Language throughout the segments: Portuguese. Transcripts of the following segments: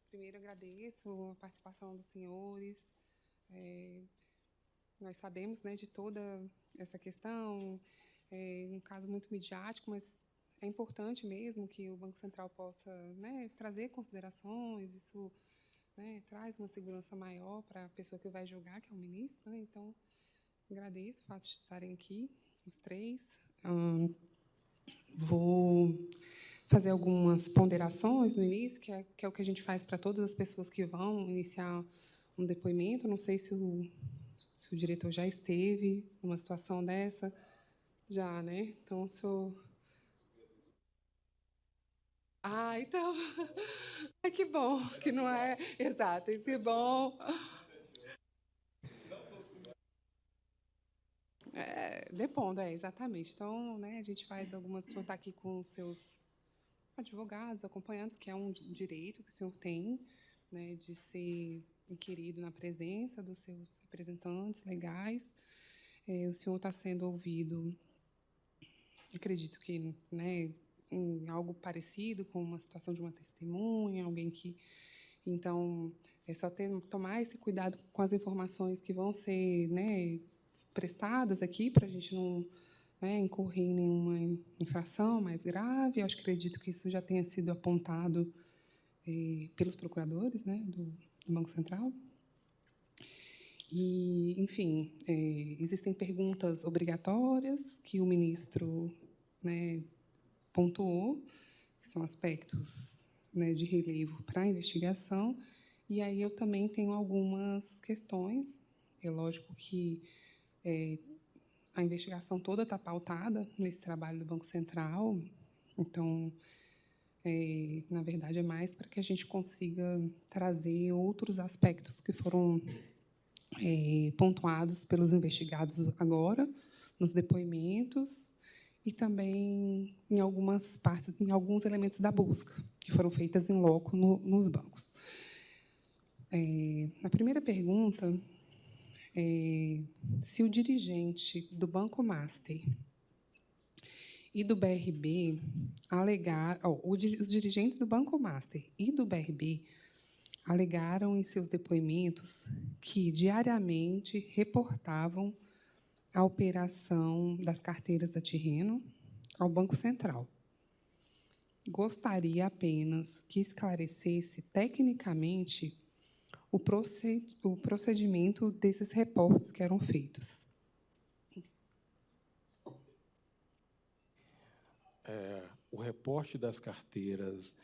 Primeiro, agradeço a participação dos senhores. Nós sabemos, né, de toda essa questão, um caso muito midiático, mas é importante mesmo que o Banco Central possa, né, trazer considerações. Isso, né, traz uma segurança maior para a pessoa que vai julgar, que é o ministro. Né? Então, agradeço o fato de estarem aqui, os três. Vou fazer algumas ponderações no início, que é o que a gente faz para todas as pessoas que vão iniciar um depoimento. Não sei se o diretor já esteve numa situação dessa. Já, né? Então, sou... Então... que bom, que não é... Exato, que bom. Depondo, exatamente. Então, né, a gente faz algumas... O senhor está aqui com os seus advogados, acompanhantes, que é um direito que o senhor tem, né, de ser inquirido na presença dos seus representantes legais. O senhor está sendo ouvido, acredito que, né, em algo parecido com uma situação de uma testemunha, alguém que... Então, é só tomar esse cuidado com as informações que vão ser, né, prestadas aqui, para a gente não, né, incorrer em nenhuma infração mais grave. Eu acredito que isso já tenha sido apontado pelos procuradores, né, do Banco Central. E, enfim, existem perguntas obrigatórias que o ministro, né, pontuou, que são aspectos, né, de relevo para a investigação. E aí eu também tenho algumas questões. É lógico que a investigação toda está pautada nesse trabalho do Banco Central. Então, na verdade, é mais para que a gente consiga trazer outros aspectos que foram pontuados pelos investigados agora, nos depoimentos, e também em algumas partes, em alguns elementos da busca, que foram feitas em loco nos bancos. A primeira pergunta é se o dirigente do Banco Master e do BRB os dirigentes do Banco Master e do BRB alegaram em seus depoimentos que diariamente reportavam a operação das carteiras da Tirreno ao Banco Central. Gostaria apenas que esclarecesse tecnicamente o procedimento desses reportes que eram feitos. O reporte das carteiras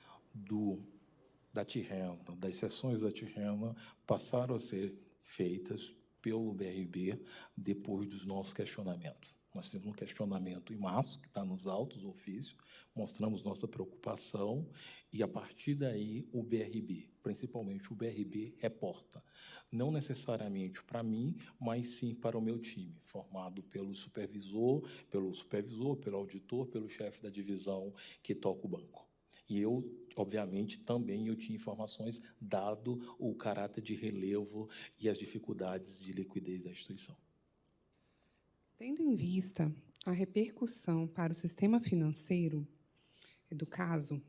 da Tirreno, das sessões da Tirreno, passaram a ser feitas pelo BRB depois dos nossos questionamentos. Nós temos um questionamento em março, que está nos autos do ofício, mostramos nossa preocupação, e, a partir daí, o BRB, principalmente o BRB, reporta. Não necessariamente para mim, mas sim para o meu time, formado pelo supervisor, pelo auditor, pelo chefe da divisão que toca o banco. E eu, obviamente, também tinha informações, dado o caráter de relevo e as dificuldades de liquidez da instituição. Tendo em vista a repercussão para o sistema financeiro do caso,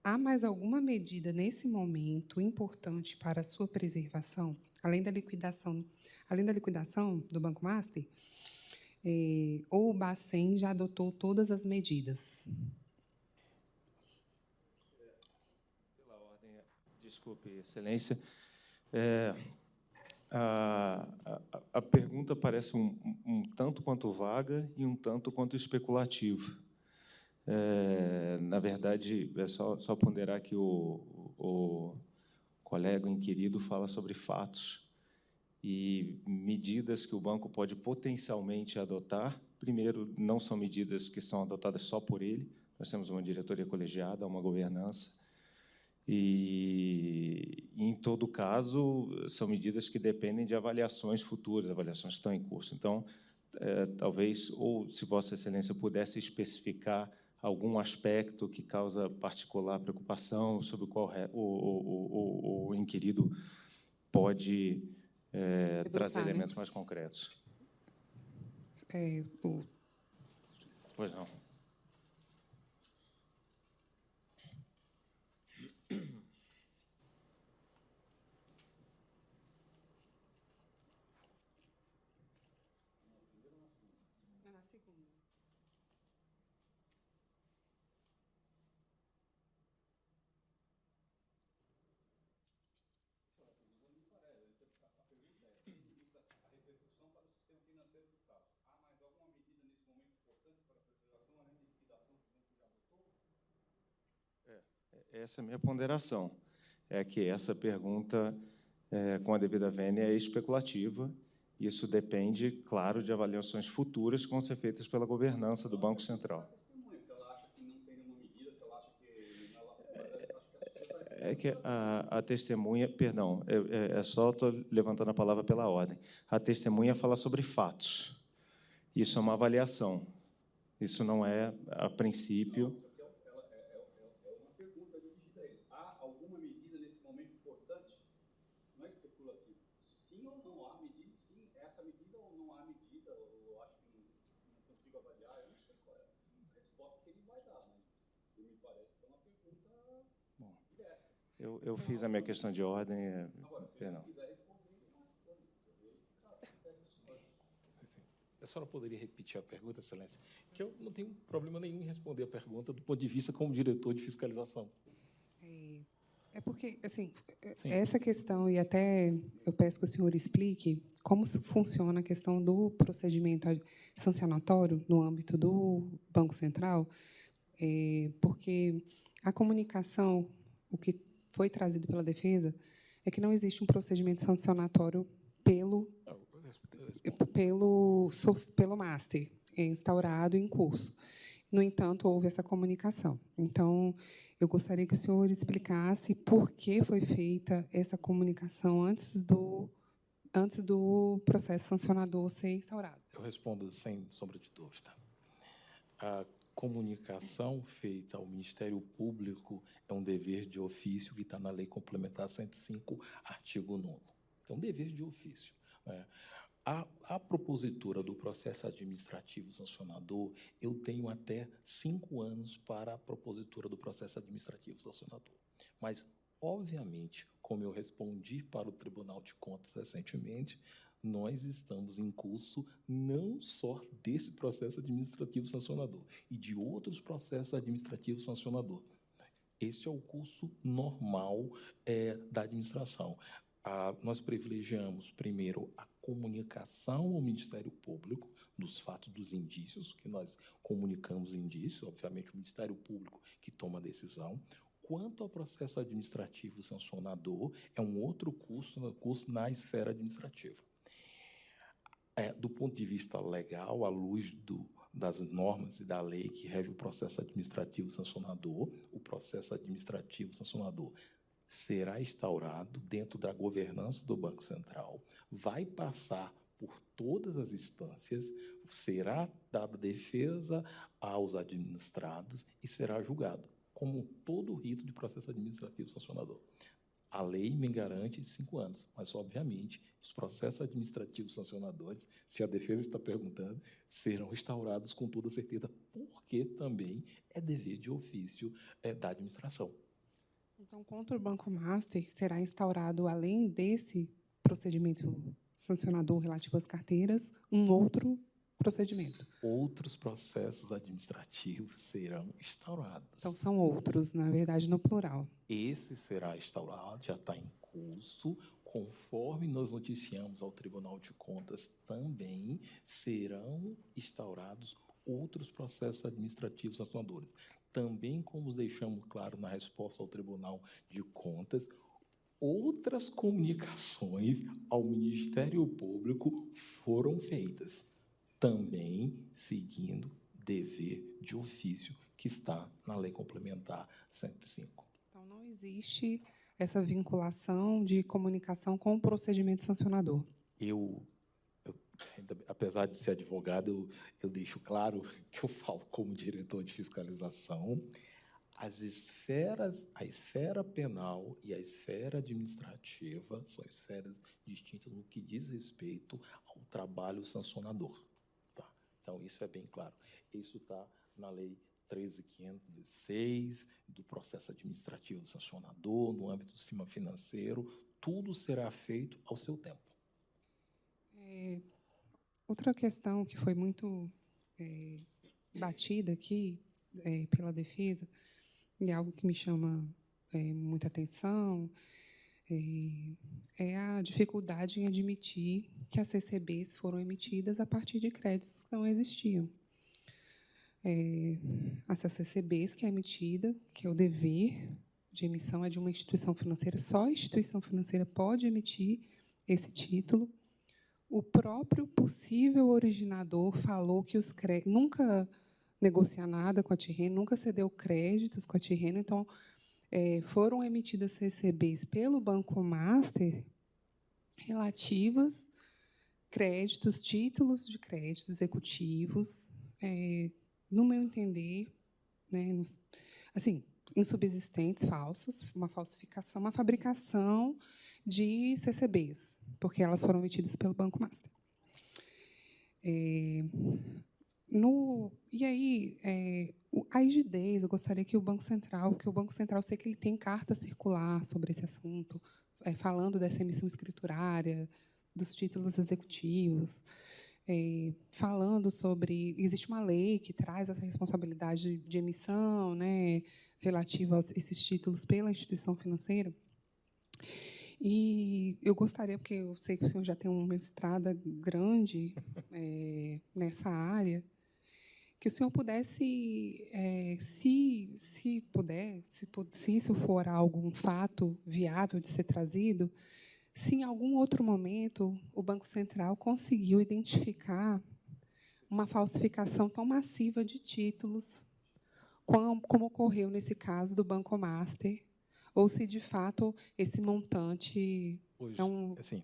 há mais alguma medida, nesse momento, importante para a sua preservação, além da liquidação do Banco Master, ou o Bacen já adotou todas as medidas? Pela ordem, desculpe, Excelência. A pergunta parece um tanto quanto vaga e um tanto quanto especulativa. Na verdade, é só ponderar que o colega inquirido fala sobre fatos e medidas que o banco pode potencialmente adotar. Primeiro, não são medidas que são adotadas só por ele. Nós temos uma diretoria colegiada, uma governança. E, em todo caso, são medidas que dependem de avaliações futuras, avaliações que estão em curso. Então, talvez, ou se Vossa Excelência pudesse especificar algum aspecto que causa particular preocupação, sobre o qual o inquirido pode trazer elementos mais concretos. Pois não. Essa é a minha ponderação. É que essa pergunta, com a devida vênia, é especulativa. Isso depende, claro, de avaliações futuras que vão ser feitas pela governança do Banco Central. Se ela acha que não tem nenhuma medida, se ela acha que... Na verdade, acho que a sociedade... É que a testemunha... Perdão, só estou levantando a palavra pela ordem. A testemunha fala sobre fatos. Isso é uma avaliação. Isso não é, a princípio... Não, isso aqui é uma pergunta dirigida a ele. Há alguma medida nesse momento importante? Não é especulativo. Sim ou não há medida? Sim, essa medida ou não há medida? Eu acho que não consigo avaliar. Eu não sei qual é a resposta que ele vai dar, mas me parece que é uma pergunta direta. Eu fiz a minha questão de ordem... Agora, se perdão. ele quiser responder, ele não responde. A senhora poderia repetir a pergunta, Excelência? Que eu não tenho problema nenhum em responder a pergunta do ponto de vista como diretor de fiscalização. É porque, assim, Sim. essa questão, e até eu peço que o senhor explique como funciona a questão do procedimento sancionatório no âmbito do Banco Central, porque a comunicação, o que foi trazido pela defesa, é que não existe um procedimento sancionatório pelo master, instaurado em curso. No entanto, houve essa comunicação. Então, eu gostaria que o senhor explicasse por que foi feita essa comunicação antes do processo sancionador ser instaurado. Eu respondo sem sombra de dúvida. A comunicação feita ao Ministério Público é um dever de ofício que está na Lei Complementar 105, artigo 9º. É um dever de ofício. A propositura do processo administrativo sancionador, eu tenho até 5 anos para a propositura do processo administrativo sancionador. Mas, obviamente, como eu respondi para o Tribunal de Contas recentemente, nós estamos em curso não só desse processo administrativo sancionador, e de outros processos administrativos sancionador. Este é o curso normal da administração. Nós privilegiamos, primeiro, a comunicação ao Ministério Público dos fatos, dos indícios, que nós comunicamos indícios, obviamente o Ministério Público que toma a decisão. Quanto ao processo administrativo sancionador, é um outro curso na esfera administrativa. Do ponto de vista legal, à luz das normas e da lei que rege o processo administrativo sancionador, o processo administrativo sancionador será instaurado dentro da governança do Banco Central, vai passar por todas as instâncias, será dada defesa aos administrados e será julgado, como todo o rito de processo administrativo sancionador. A lei me garante 5 anos, mas, obviamente, os processos administrativos sancionadores, se a defesa está perguntando, serão instaurados com toda certeza, porque também é dever de ofício da administração. Então, contra o Banco Master, será instaurado, além desse procedimento sancionador relativo às carteiras, um outro procedimento. Outros processos administrativos serão instaurados. Então, são outros, na verdade, no plural. Esse será instaurado, já está em curso, conforme nós noticiamos ao Tribunal de Contas, também serão instaurados outros processos administrativos sancionadores. Também, como deixamos claro na resposta ao Tribunal de Contas, outras comunicações ao Ministério Público foram feitas, também seguindo dever de ofício que está na Lei Complementar 105. Então, não existe essa vinculação de comunicação com o procedimento sancionador. Apesar de ser advogado, eu deixo claro que eu falo como diretor de fiscalização. A esfera penal e a esfera administrativa são esferas distintas no que diz respeito ao trabalho sancionador. Tá? Então, isso é bem claro. Isso está na Lei 13.506, do processo administrativo sancionador, no âmbito do sistema financeiro, tudo será feito ao seu tempo. Outra questão que foi muito batida aqui pela defesa, e algo que me chama muita atenção, é a dificuldade em admitir que as CCBs foram emitidas a partir de créditos que não existiam. as CCBs que é emitida, que é o dever de emissão é de uma instituição financeira, só a instituição financeira pode emitir esse título. O próprio possível originador falou que nunca negocia nada com a Tirreno, nunca cedeu créditos com a Tirreno, então foram emitidas CCBs pelo Banco Master relativas créditos, títulos de créditos executivos, no meu entender, né, assim, insubsistentes, falsos, uma falsificação, uma fabricação de CCBs, porque elas foram emitidas pelo Banco Master. E aí, a rigidez, eu gostaria que o Banco Central, eu sei que ele tem carta circular sobre esse assunto, falando dessa emissão escriturária, dos títulos executivos, falando sobre... Existe uma lei que traz essa responsabilidade de emissão, né, relativa a esses títulos pela instituição financeira. E eu gostaria, porque eu sei que o senhor já tem uma estrada grande nessa área, que o senhor pudesse, se puder, se isso for um fato viável de ser trazido, se em algum outro momento o Banco Central conseguiu identificar uma falsificação tão massiva de títulos, como ocorreu nesse caso do Banco Master, ou se, de fato, esse montante Hoje, é um... assim,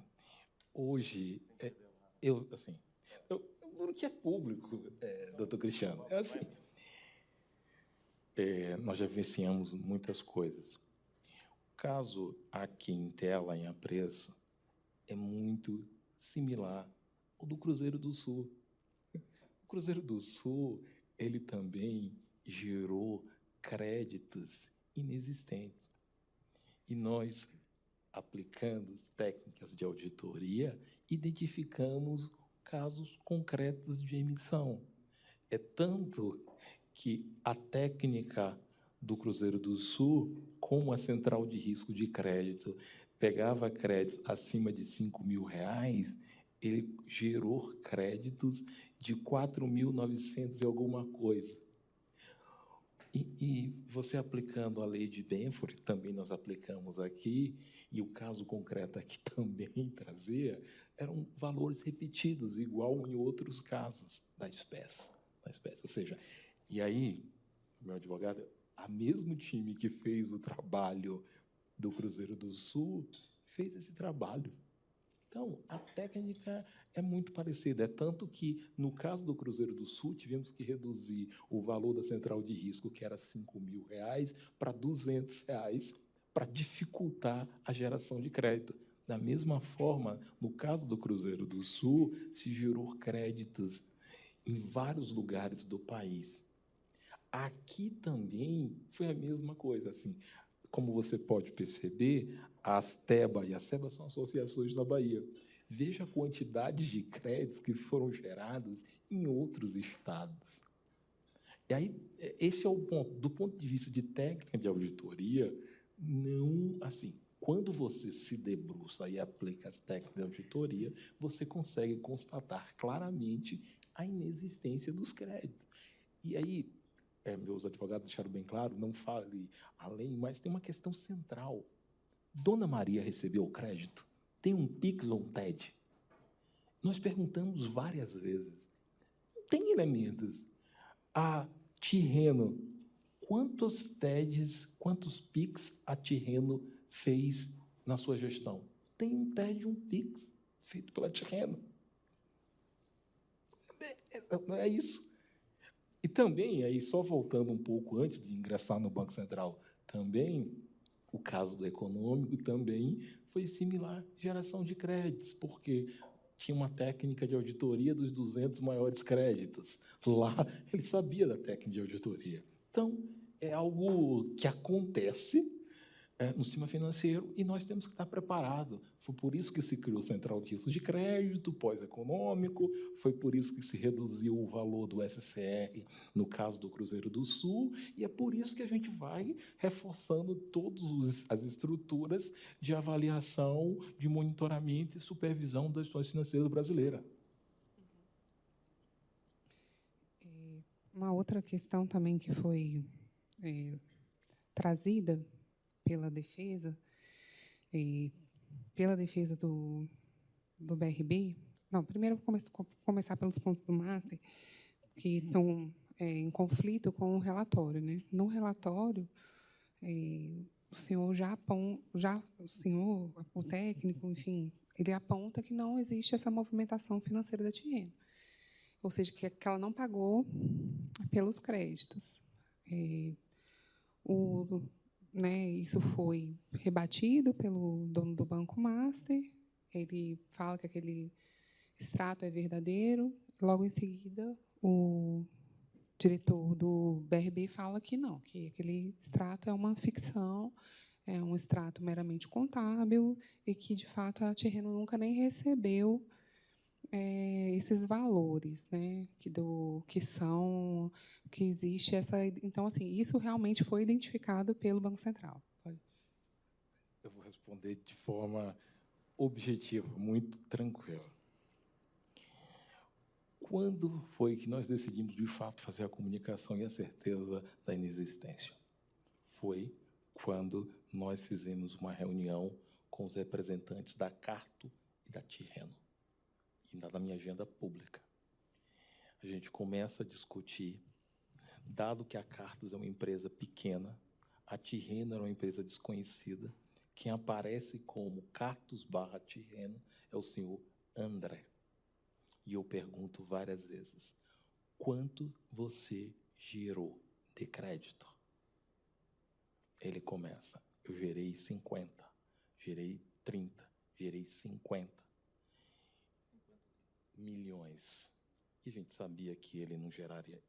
hoje, o que é público, doutor Cristiano, é assim, nós já vivenciamos muitas coisas. O caso aqui em tela, em Apreço, é muito similar ao do Cruzeiro do Sul. O Cruzeiro do Sul, ele também gerou créditos inexistentes. E nós, aplicando técnicas de auditoria, identificamos casos concretos de emissão. É tanto que a técnica do Cruzeiro do Sul, como a central de risco de crédito, pegava créditos acima de R$5.000, ele gerou créditos de 4.900 e alguma coisa. E você aplicando a lei de Benford, também nós aplicamos aqui, e o caso concreto aqui também trazia, eram valores repetidos, igual em outros casos da espécie. Ou seja, e aí, meu advogado, a mesmo time que fez o trabalho do Cruzeiro do Sul, fez esse trabalho. Então, a técnica é muito parecida. É tanto que, no caso do Cruzeiro do Sul, tivemos que reduzir o valor da central de risco, que era R$5.000, para R$200, para dificultar a geração de crédito. Da mesma forma, no caso do Cruzeiro do Sul, se gerou créditos em vários lugares do país. Aqui também foi a mesma coisa. Assim, como você pode perceber, a Asteba e a SEBA são associações da Bahia. Veja a quantidade de créditos que foram gerados em outros estados. E aí, esse é o ponto. Do ponto de vista de técnica de auditoria, não, assim, quando você se debruça e aplica as técnicas de auditoria, você consegue constatar claramente a inexistência dos créditos. E aí, meus advogados deixaram bem claro, não fale além, mas tem uma questão central. Dona Maria recebeu o crédito? Tem um PIX ou um TED? Nós perguntamos várias vezes. Não tem elementos. A Tirreno, quantos TEDs, quantos PIX a Tirreno fez na sua gestão? Tem um TED e um PIX feito pela Tirreno. Não é isso. E também, aí, só voltando um pouco antes de ingressar no Banco Central, também o caso do econômico também foi similar, geração de créditos, porque tinha uma técnica de auditoria dos 200 maiores créditos. Lá, ele sabia da técnica de auditoria. Então, é algo que acontece no sistema financeiro e nós temos que estar preparados. Foi por isso que se criou o Central de Risco de Crédito, pós-econômico, foi por isso que se reduziu o valor do SCR no caso do Cruzeiro do Sul, e é por isso que a gente vai reforçando todas as estruturas de avaliação, de monitoramento e supervisão das instituições financeiras brasileiras. Uma outra questão também que foi trazida pela defesa do BRB. Não, primeiro eu vou começar pelos pontos do Master, que estão em conflito com o relatório, né? No relatório, o senhor o técnico, enfim, ele aponta que não existe essa movimentação financeira da Tirreno, ou seja, que ela não pagou pelos créditos. Isso foi rebatido pelo dono do Banco Master. Ele fala que aquele extrato é verdadeiro. Logo em seguida, o diretor do BRB fala que não, que aquele extrato é uma ficção, é um extrato meramente contábil e que, de fato, a Tirreno nunca nem recebeu esses valores, né, que existe essa. Então, assim, isso realmente foi identificado pelo Banco Central. Eu vou responder de forma objetiva, muito tranquila. Quando foi que nós decidimos, de fato, fazer a comunicação e a certeza da inexistência? Foi quando nós fizemos uma reunião com os representantes da Carto e da Tirreno, e na minha agenda pública. A gente começa a discutir, dado que a Cartos é uma empresa pequena, a Tirreno era uma empresa desconhecida, quem aparece como Cartos/Tirreno é o senhor André. E eu pergunto várias vezes, quanto você gerou de crédito? Ele começa, eu gerei 50, gerei 30, gerei 50 milhões. E a gente sabia que ele não geraria.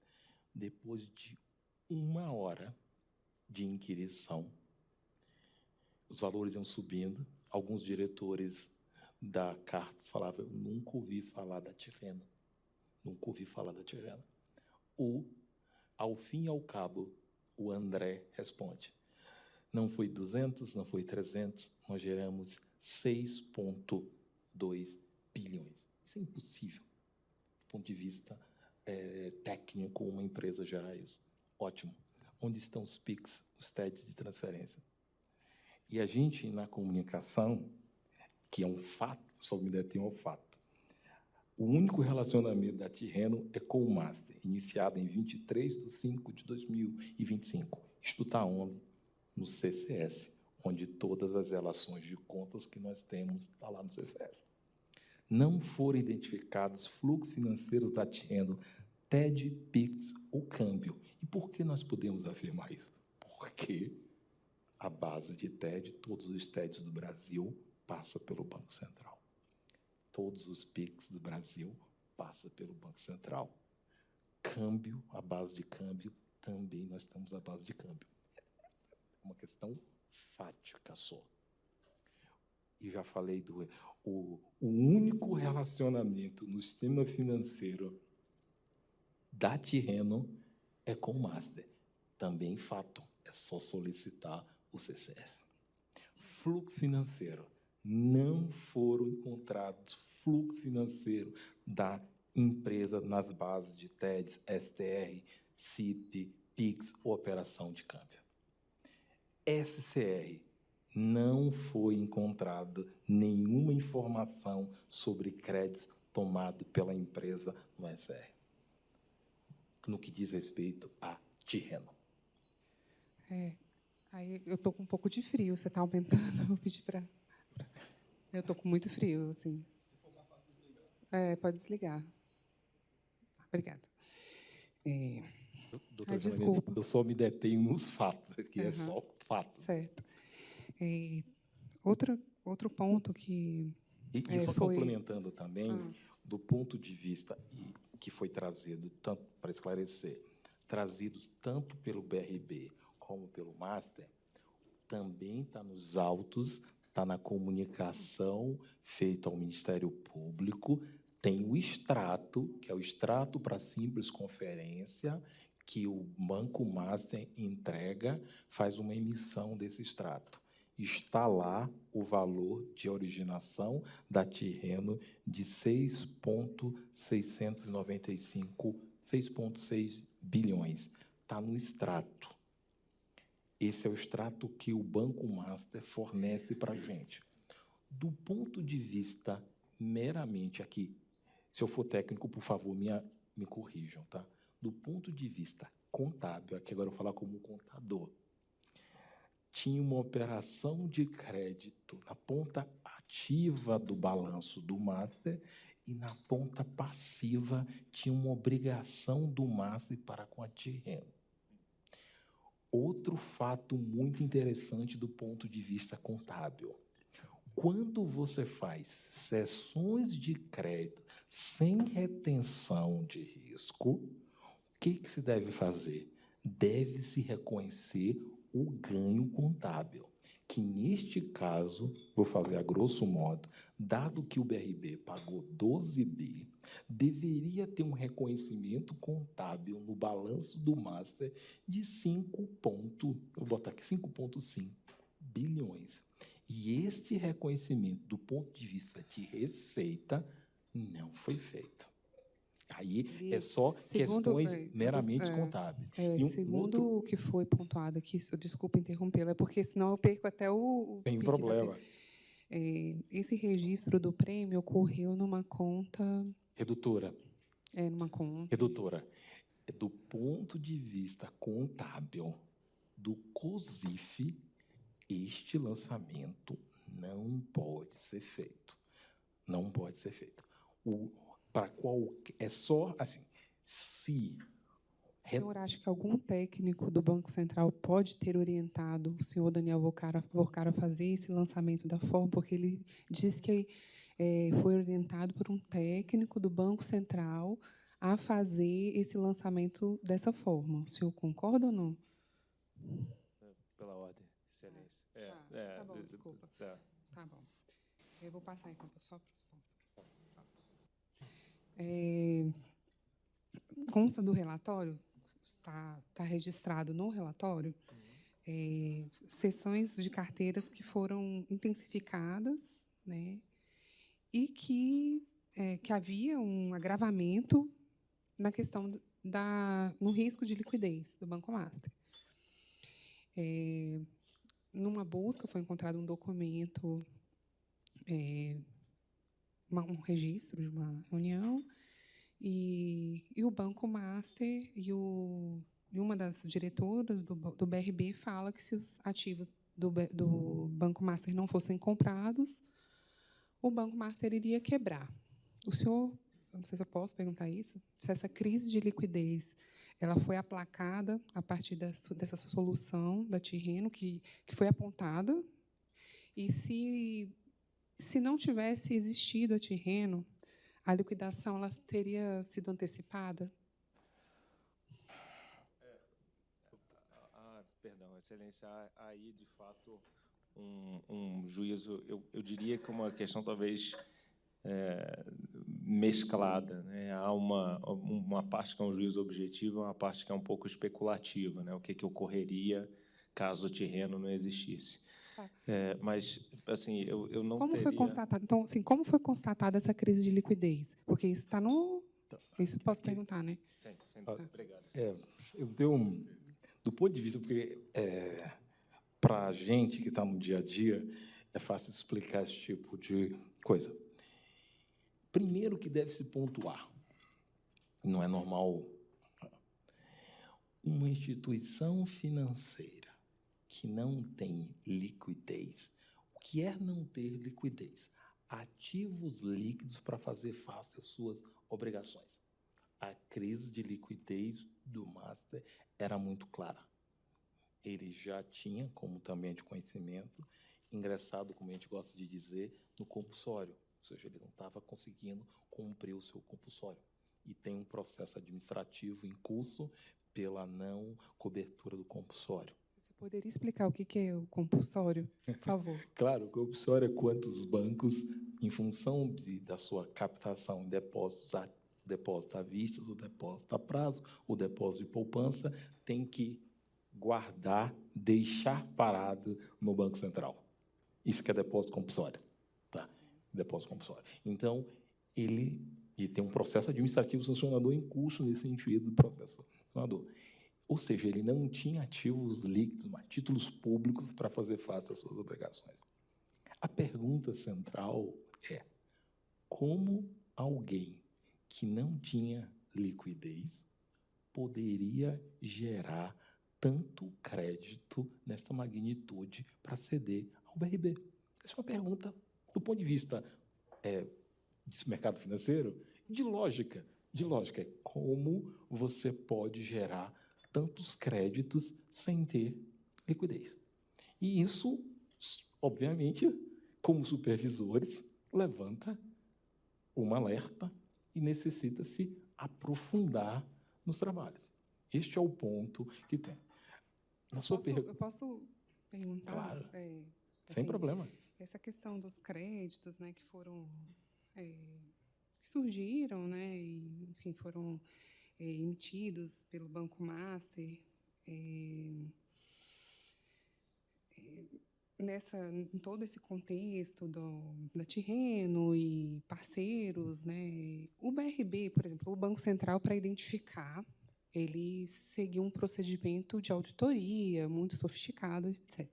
Depois de 1 hora de inquirição, os valores iam subindo. Alguns diretores da Cartas falavam, eu nunca ouvi falar da Tirreno. Nunca ouvi falar da Tirreno. Ao fim e ao cabo, o André responde, não foi 200, não foi 300, nós geramos 6,2 bilhões. Isso é impossível, do ponto de vista técnico, uma empresa gerar isso. Ótimo. Onde estão os PIX, os TEDs de transferência? E a gente, na comunicação, que é um fato, só me detém um fato, o único relacionamento da Tirreno é com o Master, iniciado em 23/5/2025. Isto está onde? No CCS, onde todas as relações de contas que nós temos estão lá no CCS. Não foram identificados fluxos financeiros da Tirreno, TED, PIX ou câmbio. E por que nós podemos afirmar isso? Porque a base de TED, todos os TEDs do Brasil, passa pelo Banco Central. Todos os PIX do Brasil passam pelo Banco Central. Câmbio, a base de câmbio, também nós estamos à base de câmbio. É uma questão fática só. E já falei o único relacionamento no sistema financeiro da Tirreno é com o Master. Também fato, é só solicitar o CCS. Fluxo financeiro. Não foram encontrados fluxo financeiro da empresa nas bases de TEDs, STR, CIP, PIX ou operação de câmbio. SCR, não foi encontrada nenhuma informação sobre créditos tomados pela empresa no SCR, no que diz respeito a Tirreno. Aí eu estou com um pouco de frio, você está aumentando, eu vou pedir para... Eu estou com muito frio, assim. Se for mais fácil desligar. Pode desligar. Obrigada. Doutora desculpa. Eu só me detenho nos fatos, aqui é só fato. Certo. Outro ponto que E só complementando também, do ponto de vista que foi trazido, tanto para esclarecer, trazidos tanto pelo BRB como pelo Master, também está nos autos, está na comunicação feita ao Ministério Público, tem o extrato, que é o extrato para simples conferência, que o Banco Master entrega, faz uma emissão desse extrato. Está lá o valor de originação da Tirreno de 6,695 6,6 bilhões. Está no extrato. Esse é o extrato que o Banco Master fornece para a gente. Do ponto de vista meramente aqui, se eu for técnico, por favor, me corrijam, tá? Do ponto de vista contábil, aqui agora eu vou falar como contador, tinha uma operação de crédito na ponta ativa do balanço do Master e na ponta passiva tinha uma obrigação do Master para com a Tirreno. Outro fato muito interessante do ponto de vista contábil. Quando você faz cessões de crédito sem retenção de risco, o que se deve fazer? Deve-se reconhecer o ganho contábil, que neste caso, vou fazer a grosso modo, dado que o BRB pagou 12 bi, deveria ter um reconhecimento contábil no balanço do Master de 5,5 bilhões. E este reconhecimento, do ponto de vista de receita, não foi feito. Aí é só questões meramente contábeis. Segundo o que foi pontuado aqui, desculpa interrompê-la, é porque senão eu perco até o Sem problema. Esse registro do prêmio ocorreu numa conta... Redutora. Numa conta... Redutora. Do ponto de vista contábil do COSIF, este lançamento não pode ser feito. Não pode ser feito. Para qual é só assim, se... O senhor acha que algum técnico do Banco Central pode ter orientado o senhor Daniel Vorcara a fazer esse lançamento da forma? Porque ele diz que foi orientado por um técnico do Banco Central a fazer esse lançamento dessa forma. O senhor concorda ou não? Pela ordem, excelência. Tá bom, desculpa. Tá bom. Eu vou passar, então, só para os pontos. Consta do relatório, está registrado no relatório, sessões de carteiras que foram intensificadas, né, e que havia um agravamento na questão no risco de liquidez do Banco Master. Numa busca, foi encontrado um documento, um registro de uma reunião, e o Banco Master e uma das diretoras do BRB fala que se os ativos do Banco Master não fossem comprados, o Banco Master iria quebrar. O senhor, não sei se eu posso perguntar isso, se essa crise de liquidez ela foi aplacada a partir dessa solução da Tirreno que foi apontada, e se não tivesse existido a Tirreno, a liquidação ela teria sido antecipada? Perdão, Excelência, aí, de fato, um juízo, eu diria que uma questão talvez mesclada, né? Há uma parte que é um juízo objetivo e uma parte que é um pouco especulativa, né? O que ocorreria caso o Tirreno não existisse. Mas, assim, eu não como teria... foi constatado? Então, assim, como foi constatada essa crise de liquidez? Porque isso está no... Isso posso perguntar, né? Sim, obrigado. Eu tenho do ponto de vista, porque para a gente que está no dia a dia, é fácil explicar esse tipo de coisa. Primeiro que deve se pontuar, não é normal, uma instituição financeira que não tem liquidez. O que é não ter liquidez? Ativos líquidos para fazer face às suas obrigações. A crise de liquidez do Master era muito clara. Ele já tinha, como também de conhecimento, ingressado, como a gente gosta de dizer, no compulsório. Ou seja, ele não estava conseguindo cumprir o seu compulsório. E tem um processo administrativo em curso pela não cobertura do compulsório. Você poderia explicar o que é o compulsório, por favor? Claro, o compulsório é quanto os bancos, em função da sua captação em depósitos à vista, o depósito a prazo, o depósito de poupança, tem que guardar, deixar parado no Banco Central. Isso que é depósito compulsório. Tá? Depósito compulsório. Então, ele E tem um processo administrativo sancionador em curso nesse sentido do processo sancionador. Ou seja, ele não tinha ativos líquidos, mas títulos públicos para fazer face às suas obrigações. A pergunta central é: como alguém que não tinha liquidez poderia gerar tanto crédito nessa magnitude para ceder ao BRB? Essa é uma pergunta, do ponto de vista desse mercado financeiro, de lógica. De lógica, é como você pode gerar tantos créditos sem ter liquidez. E isso, obviamente, como supervisores, levanta um alerta e necessita-se aprofundar nos trabalhos. Este é o ponto que tem. Eu posso perguntar? Claro, sem assim, problema. Essa questão dos créditos, né, que foram que surgiram, né, e, enfim, foram emitidos pelo Banco Master, em todo esse contexto da Tirreno e parceiros, né, o BRB, por exemplo, o Banco Central, para identificar, ele seguiu um procedimento de auditoria muito sofisticado, etc.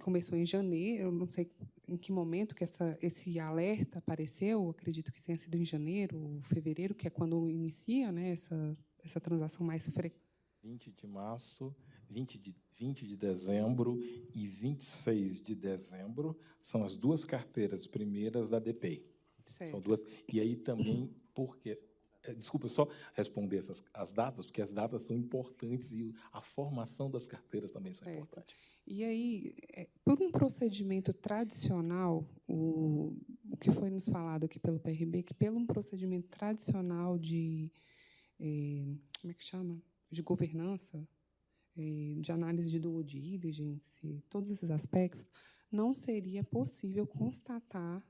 Começou em janeiro, eu não sei em que momento que esse alerta apareceu, acredito que tenha sido em janeiro ou fevereiro, que é quando inicia, né, essa transação mais frequente. 20 de março, 20 de dezembro e 26 de dezembro são as duas carteiras primeiras da DPI. Certo. São duas. E aí também, porque... Desculpa, eu só responder as datas, porque as datas são importantes e a formação das carteiras também são importantes. E aí, por um procedimento tradicional, o que foi nos falado aqui pelo PRB, que pelo um procedimento tradicional de como é que chama? De governança, de análise de due diligence, todos esses aspectos, não seria possível constatar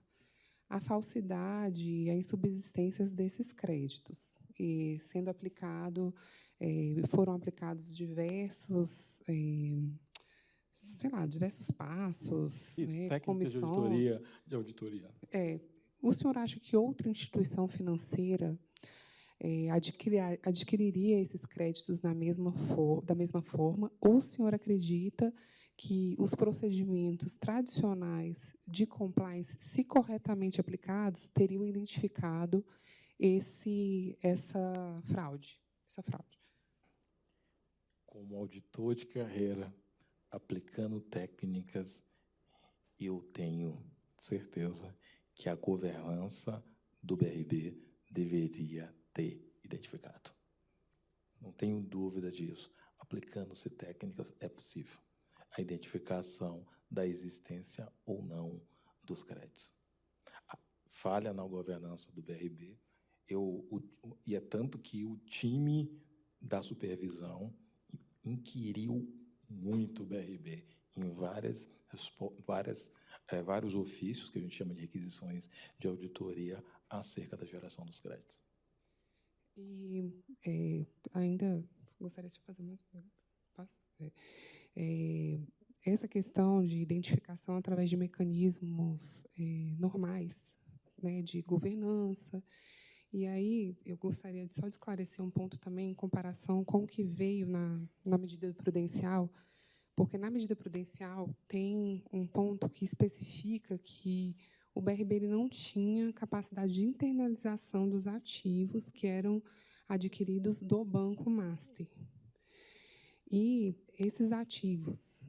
a falsidade e a insubsistência desses créditos, e sendo foram aplicados diversos diversos passos, Isso, né, técnicas de auditoria. O senhor acha que outra instituição financeira adquiriria esses créditos da mesma forma, ou o senhor acredita que os procedimentos tradicionais de compliance, se corretamente aplicados, teriam identificado essa fraude? Como auditor de carreira, aplicando técnicas, eu tenho certeza que a governança do BRB deveria ter identificado. Não tenho dúvida disso. Aplicando-se técnicas, é possível a identificação da existência ou não dos créditos. A falha na governança do BRB, e é tanto que o time da supervisão inquiriu muito o BRB em vários ofícios, que a gente chama de requisições de auditoria, acerca da geração dos créditos. E ainda gostaria de fazer mais uma pergunta. Essa questão de identificação através de mecanismos normais, né, de governança. E aí eu gostaria só de esclarecer um ponto também em comparação com o que veio na medida prudencial, porque na medida prudencial tem um ponto que especifica que o BRB ele não tinha capacidade de internalização dos ativos que eram adquiridos do Banco Master. E esses ativos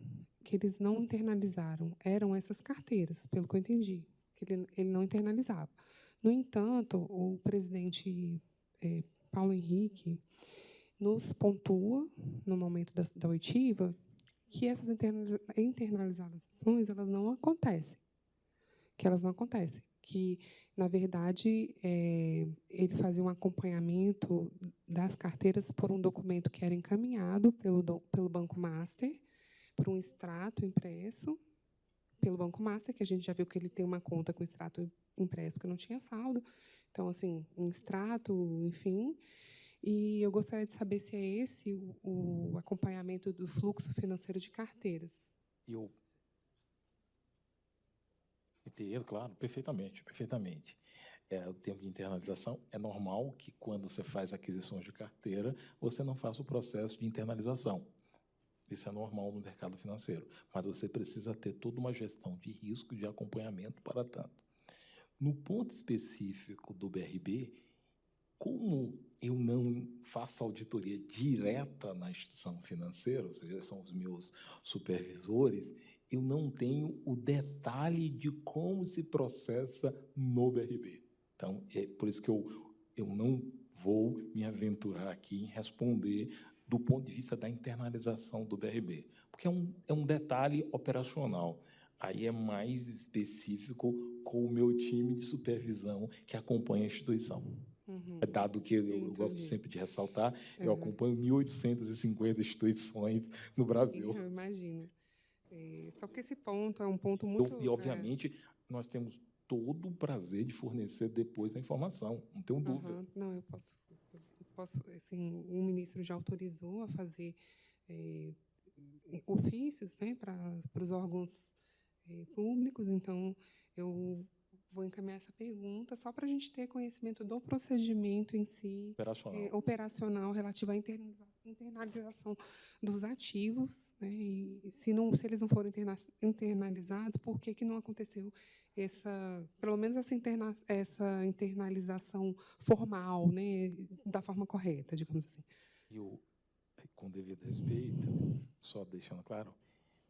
que eles não internalizaram eram essas carteiras, pelo que eu entendi, que ele não internalizava. No entanto, o presidente Paulo Henrique nos pontua, no momento da oitiva, que essas internalizações elas não acontecem, que, na verdade, ele fazia um acompanhamento das carteiras por um documento que era encaminhado pelo Banco Master, por um extrato impresso pelo Banco Master, que a gente já viu que ele tem uma conta com extrato impresso que não tinha saldo. Então, assim, um extrato, enfim. E eu gostaria de saber se é esse o acompanhamento do fluxo financeiro de carteiras. Eu entendo, claro, perfeitamente. o termo de internalização, é normal que, quando você faz aquisições de carteira, você não faça o processo de internalização. Isso é normal no mercado financeiro, mas você precisa ter toda uma gestão de risco, de acompanhamento para tanto. No ponto específico do BRB, como eu não faço auditoria direta na instituição financeira, ou seja, são os meus supervisores, eu não tenho o detalhe de como se processa no BRB. Então, é por isso que eu não vou me aventurar aqui em responder do ponto de vista da internalização do BRB, porque é um detalhe operacional. Aí é mais específico com o meu time de supervisão que acompanha a instituição. Dado que eu gosto sempre de ressaltar, eu acompanho 1.850 instituições no Brasil. Eu imagino. Só que esse ponto é um ponto muito... E, obviamente, nós temos todo o prazer de fornecer depois a informação, não tenho dúvida. Não, eu posso, assim, o ministro já autorizou a fazer ofícios, né, para os órgãos públicos, então eu vou encaminhar essa pergunta só para a gente ter conhecimento do procedimento em si, operacional relativo à internalização dos ativos, né, e se eles não foram internalizados, por que não aconteceu pelo menos essa internalização formal, né, da forma correta, digamos assim. E com devido respeito, só deixando claro,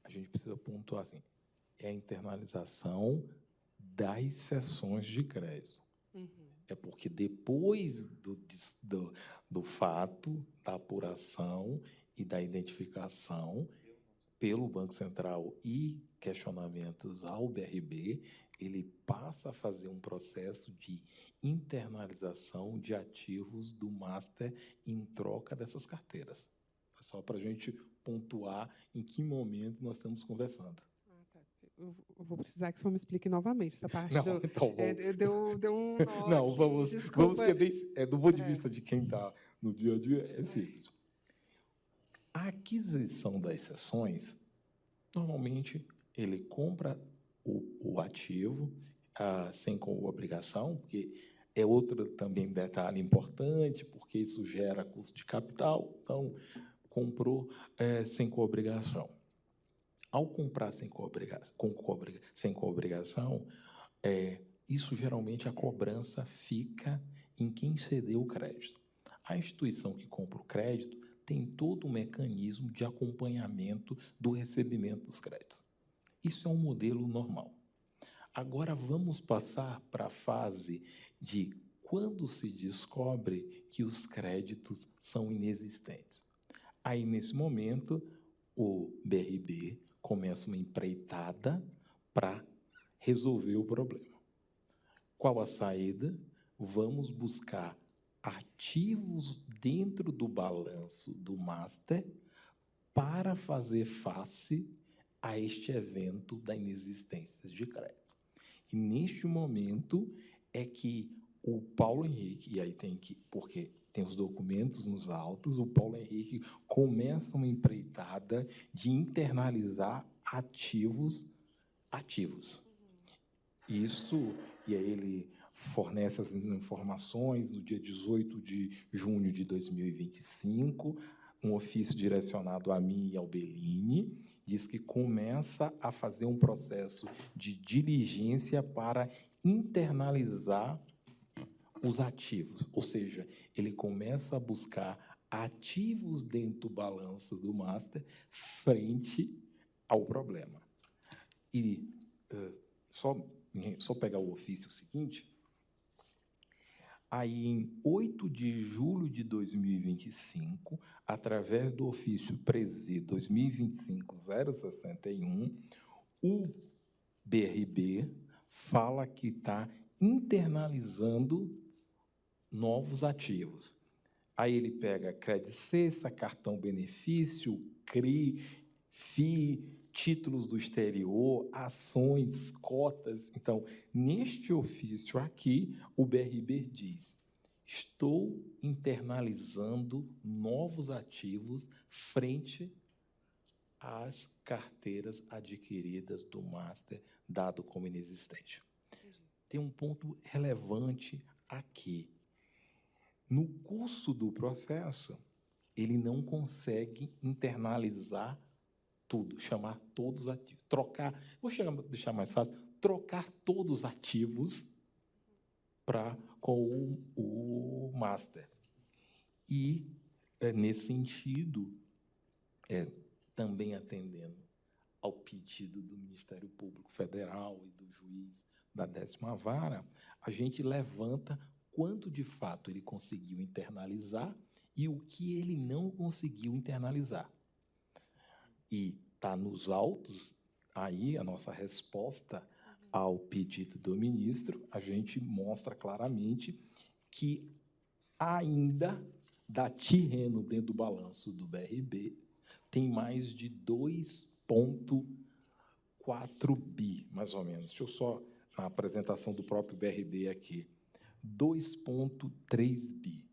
a gente precisa pontuar assim, é a internalização das sessões de crédito. É porque depois do fato, da apuração e da identificação pelo Banco Central e questionamentos ao BRB, ele passa a fazer um processo de internalização de ativos do master em troca dessas carteiras. Só para a gente pontuar em que momento nós estamos conversando. Tá. Eu vou precisar que o senhor me explique novamente essa parte. Não, então deu um nó não, aqui, vamos desculpa. do ponto de vista de quem está no dia a dia, é simples. A aquisição das sessões, normalmente, ele compra o ativo sem obrigação, porque é outro também detalhe importante, porque isso gera custo de capital, então, comprou sem coobrigação. Ao comprar sem coobrigação, isso geralmente a cobrança fica em quem cedeu o crédito. A instituição que compra o crédito tem todo um mecanismo de acompanhamento do recebimento dos créditos. Isso é um modelo normal. Agora vamos passar para a fase de quando se descobre que os créditos são inexistentes. Aí, nesse momento, o BRB começa uma empreitada para resolver o problema. Qual a saída? Vamos buscar ativos dentro do balanço do master para fazer face a este evento da inexistência de crédito. E, neste momento, é que o Paulo Henrique, e aí porque tem os documentos nos autos, o Paulo Henrique começa uma empreitada de internalizar ativos. Isso, e aí ele fornece as informações no dia 18 de junho de 2025, um ofício direcionado a mim e ao Bellini, diz que começa a fazer um processo de diligência para internalizar os ativos, ou seja, ele começa a buscar ativos dentro do balanço do master frente ao problema. E só pegar o ofício seguinte, aí em 8 de julho de 2025, através do ofício Presi 2025-061, o BRB fala que está internalizando novos ativos. Aí ele pega crédito cesta, cartão benefício, CRI, FI, títulos do exterior, ações, cotas. Então, neste ofício aqui, o BRB diz: estou internalizando novos ativos frente às carteiras adquiridas do master, dado como inexistente. tem um ponto relevante aqui. No curso do processo, ele não consegue internalizar tudo, chamar todos os ativos, trocar, deixar mais fácil, trocar todos os ativos com o master. E, nesse sentido, também atendendo ao pedido do Ministério Público Federal e do juiz da 10ª Vara, a gente levanta quanto, de fato, ele conseguiu internalizar e o que ele não conseguiu internalizar. E está nos autos, aí a nossa resposta ao pedido do ministro, a gente mostra claramente que ainda da Tirreno dentro do balanço do BRB tem mais de 2,4 bi, mais ou menos. Deixa eu só, na apresentação do próprio BRB aqui, 2,3 bi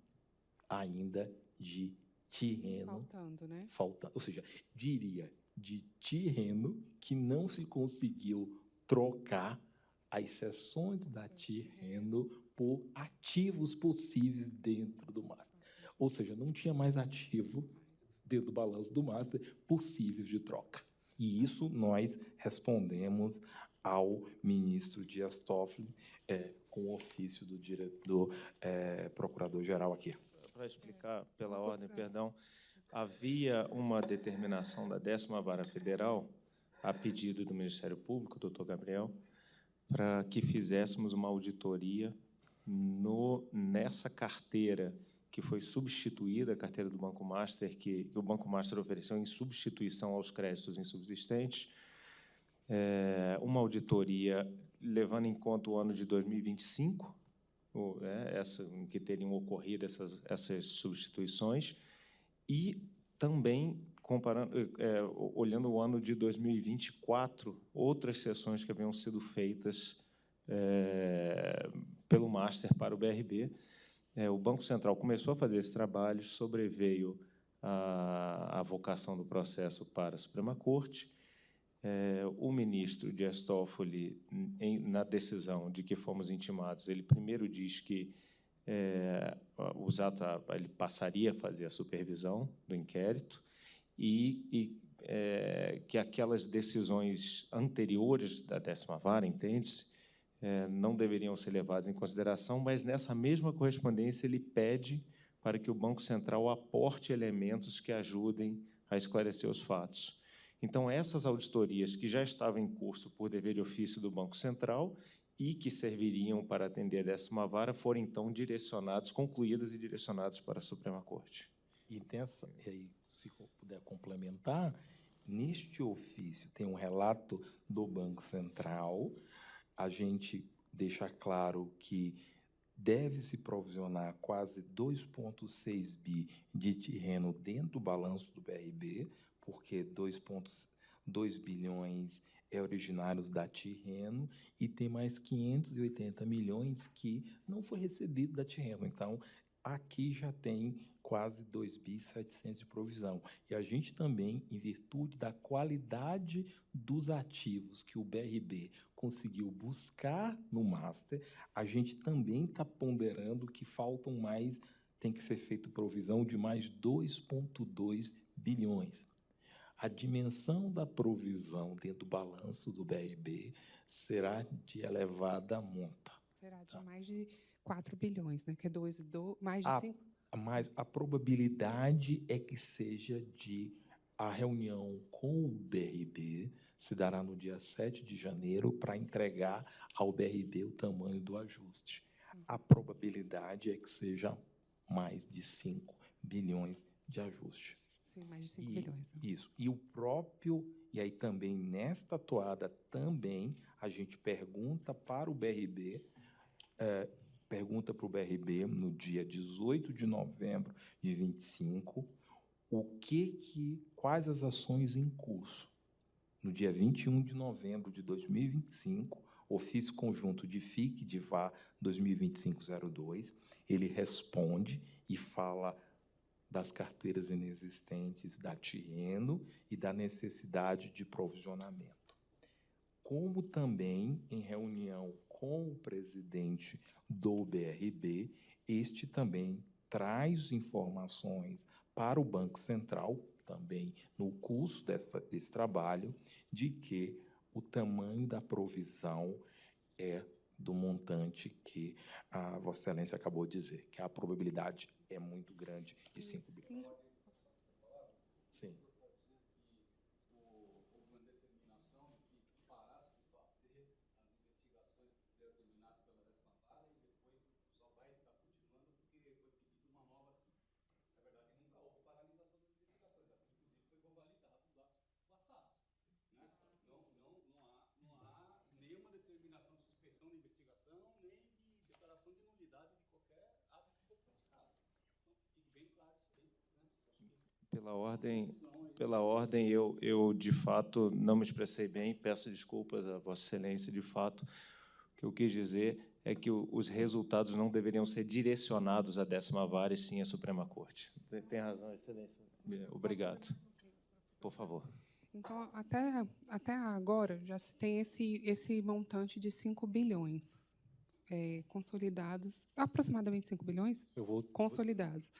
ainda de Tirreno. Faltando, né? Ou seja, diria, de Tirreno que não se conseguiu trocar as seções da Tirreno por ativos possíveis dentro do master. Ou seja, não tinha mais ativo dentro do balanço do master possíveis de troca. E isso nós respondemos ao ministro Dias Toffoli com o ofício do procurador-geral aqui. Para explicar pela ordem, perdão, havia uma determinação da 10ª Vara Federal, a pedido do Ministério Público, doutor Gabriel, para que fizéssemos uma auditoria nessa carteira que foi substituída, a carteira do Banco Master, que o Banco Master ofereceu em substituição aos créditos insubsistentes, uma auditoria levando em conta o ano de 2025, em que teriam ocorrido essas substituições, e também olhando o ano de 2024, outras sessões que haviam sido feitas pelo Master para o BRB. O Banco Central começou a fazer esse trabalho, sobreveio a vocação do processo para a Suprema Corte. O ministro Dias Toffoli, na decisão de que fomos intimados, ele primeiro diz que ele passaria a fazer a supervisão do inquérito e que aquelas decisões anteriores da 10ª Vara, entende-se, não deveriam ser levadas em consideração, mas, nessa mesma correspondência, ele pede para que o Banco Central aporte elementos que ajudem a esclarecer os fatos. Então, essas auditorias que já estavam em curso por dever de ofício do Banco Central e que serviriam para atender a 10ª Vara foram, então, concluídas e direcionadas para a Suprema Corte. E aí, se puder complementar, neste ofício tem um relato do Banco Central. A gente deixa claro que deve-se provisionar quase 2,6 bi de Tirreno dentro do balanço do BRB, porque 2,2 bilhões originários da Tirreno e tem mais 580 milhões que não foi recebido da Tirreno. Então, aqui já tem quase 2.700 bi de provisão. E a gente também, em virtude da qualidade dos ativos que o BRB conseguiu buscar no Master, a gente também está ponderando que faltam mais, tem que ser feita provisão de mais 2,2 bilhões. A dimensão da provisão dentro do balanço do BRB será de elevada monta. Será de mais de 4 bilhões, né? Que é mais de 5... Mas a probabilidade é que seja a reunião com o BRB se dará no dia 7 de janeiro para entregar ao BRB o tamanho do ajuste. A probabilidade é que seja mais de 5 bilhões de ajuste. Sim, mais de 5 bilhões. Né? Isso. E aí também, nesta toada, também a gente pergunta para o BRB, no dia 18 de novembro de 25, quais as ações em curso. No dia 21 de novembro de 2025, ofício conjunto de FIC de VAR 2025-02, ele responde e fala das carteiras inexistentes da Tirreno e da necessidade de provisionamento. como também, em reunião com o presidente do BRB, este também traz informações para o Banco Central, também no curso desse trabalho, de que o tamanho da provisão é do montante que a Vossa Excelência acabou de dizer, que a probabilidade é muito grande de 5 bilhões. Sim. Determinação de suspensão da investigação, nem de declaração de nulidade de qualquer ato que for praticado. Então, fique bem claro isso aí. Né? Pela ordem, eu, de fato, não me expressei bem, peço desculpas a Vossa Excelência, de fato. O que eu quis dizer é que os resultados não deveriam ser direcionados à 10ª Vara, e sim à Suprema Corte. Tem razão, Excelência. Obrigado. Por favor. Então, até agora, já se tem esse montante de 5 bilhões consolidados, aproximadamente 5 bilhões consolidados.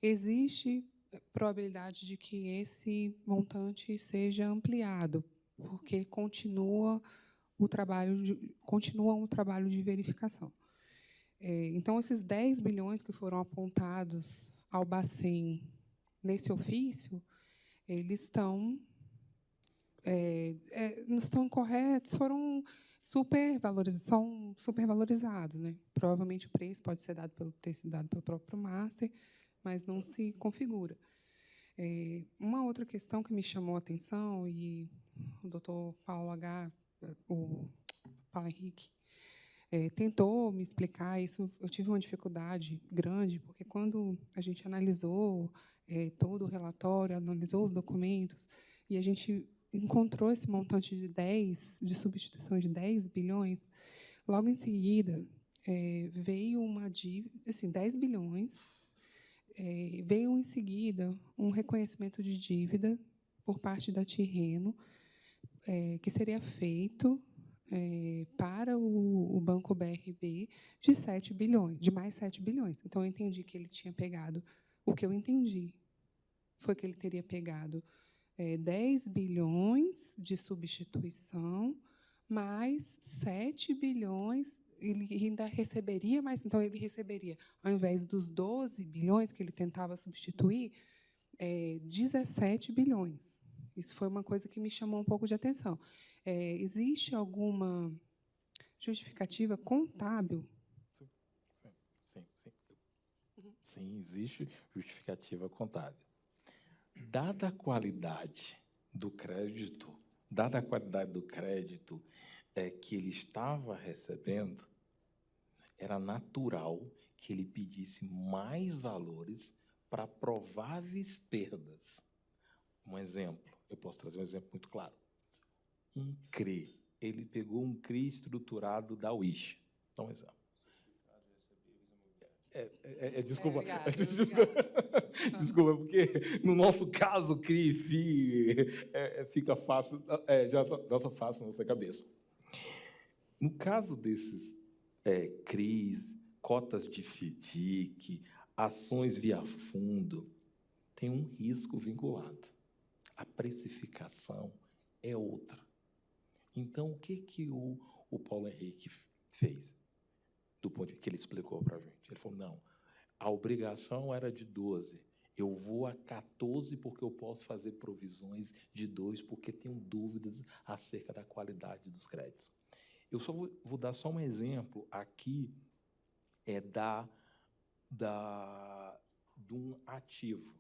Existe probabilidade de que esse montante seja ampliado, porque continua um trabalho de verificação. Então, esses 10 bilhões que foram apontados ao Bacen nesse ofício, eles não estão corretos, são supervalorizados, né? Provavelmente o preço pode ter sido dado pelo próprio master, mas não se configura. Uma outra questão que me chamou a atenção, e o doutor Paulo Henrique, tentou me explicar isso, eu tive uma dificuldade grande, porque quando a gente analisou todo o relatório, analisou os documentos, e a gente encontrou esse montante de substituição de 10 bilhões, logo em seguida veio uma dívida, assim, 10 bilhões, veio em seguida um reconhecimento de dívida por parte da Tirreno, que seria feito para o Banco BRB de 7 bilhões, de mais 7 bilhões. Então, eu entendi que ele tinha pegado, o que eu entendi foi que ele teria pegado 10 bilhões de substituição, mais 7 bilhões, ele ainda receberia mais, então ele receberia, ao invés dos 12 bilhões que ele tentava substituir, 17 bilhões. Isso foi uma coisa que me chamou um pouco de atenção. Existe alguma justificativa contábil? Sim, existe justificativa contábil. Dada a qualidade do crédito que ele estava recebendo, era natural que ele pedisse mais valores para prováveis perdas. Um exemplo, eu posso trazer um exemplo muito claro. Um CRI, ele pegou um CRI estruturado da Wish. Dá um exemplo. Desculpa. Desculpa, porque no nosso caso, CRI e FI fica fácil, já está fácil na nossa cabeça. No caso desses CRIs, cotas de FDIC, ações via fundo, tem um risco vinculado. A precificação é outra. Então, o que o Paulo Henrique fez? Do ponto de vista que ele explicou para a gente. Ele falou, não, a obrigação era de 12, eu vou a 14 porque eu posso fazer provisões de 2, porque tenho dúvidas acerca da qualidade dos créditos. Eu só vou dar só um exemplo aqui, de um ativo.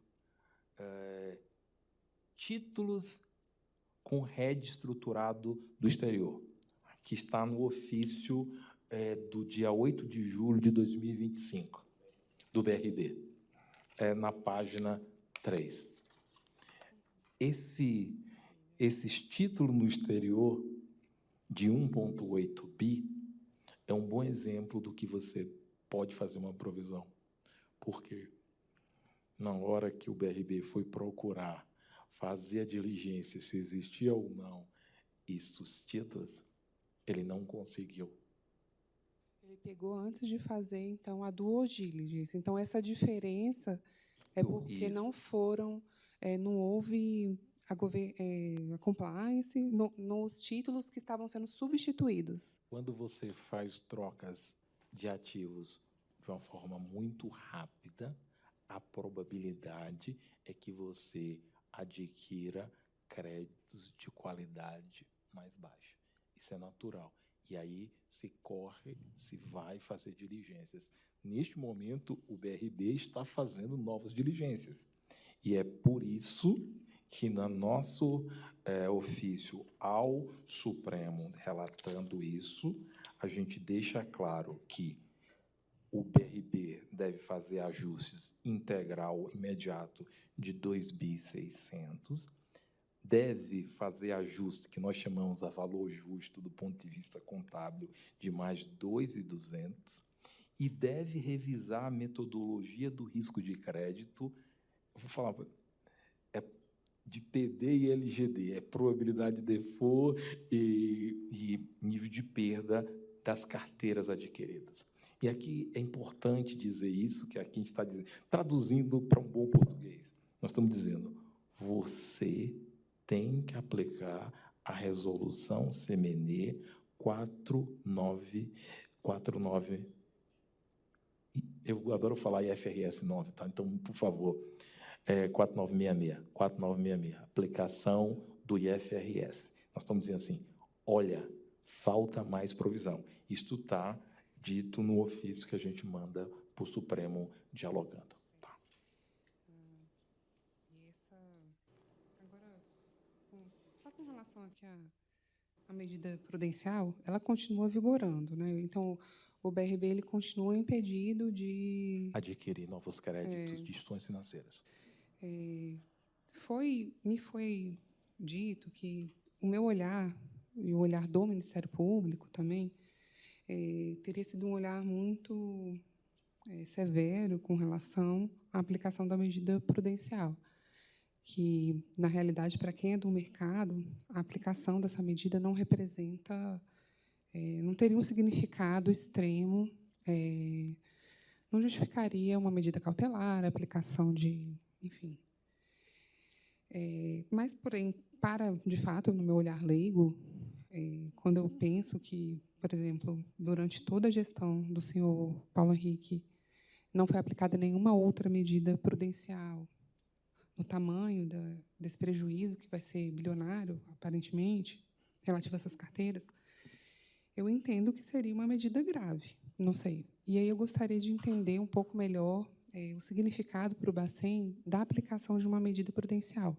Títulos com RED estruturado do exterior, que está no ofício do dia 8 de julho de 2025, do BRB, na página 3. Esses títulos no exterior de 1,8 bi é um bom exemplo do que você pode fazer uma provisão, porque na hora que o BRB foi procurar fazer a diligência se existia ou não esses títulos, Ele não conseguiu. Ele pegou antes de fazer, então, a due diligence. Então, essa diferença é porque Isso. não foram, não houve a compliance nos títulos que estavam sendo substituídos. Quando você faz trocas de ativos de uma forma muito rápida, a probabilidade é que você adquira créditos de qualidade mais baixa. Isso é natural. E aí se vai fazer diligências. Neste momento, o BRB está fazendo novas diligências. E é por isso que, no nosso ofício ao Supremo, relatando isso, a gente deixa claro que o BRB deve fazer ajustes integral imediato de 2.600, deve fazer ajuste que nós chamamos a valor justo do ponto de vista contábil de mais 2.200 e deve revisar a metodologia do risco de crédito. Eu vou falar de PD e LGD, probabilidade de default e nível de perda das carteiras adquiridas. E aqui é importante dizer isso, que aqui a gente está dizendo, traduzindo para um bom português. Nós estamos dizendo, você tem que aplicar a resolução CMNE 49. Eu adoro falar IFRS 9, tá? Então, por favor, 4966, aplicação do IFRS. Nós estamos dizendo assim, olha, falta mais provisão. Isto está dito no ofício que a gente manda para o Supremo dialogando. Tá. Agora, só com relação aqui à medida prudencial, ela continua vigorando, né? Então, o BRB ele continua impedido de adquirir novos créditos de instituições financeiras. Me foi dito que o meu olhar, e o olhar do Ministério Público também, teria sido um olhar muito severo com relação à aplicação da medida prudencial, que, na realidade, para quem é do mercado, a aplicação dessa medida não representa, não teria um significado extremo, não justificaria uma medida cautelar, a aplicação de, enfim. Mas, porém, de fato, no meu olhar leigo, quando eu penso que, por exemplo, durante toda a gestão do senhor Paulo Henrique, não foi aplicada nenhuma outra medida prudencial no tamanho desse prejuízo, que vai ser bilionário, aparentemente, relativo a essas carteiras, eu entendo que seria uma medida grave, não sei. E aí eu gostaria de entender um pouco melhor o significado para o Bacen da aplicação de uma medida prudencial.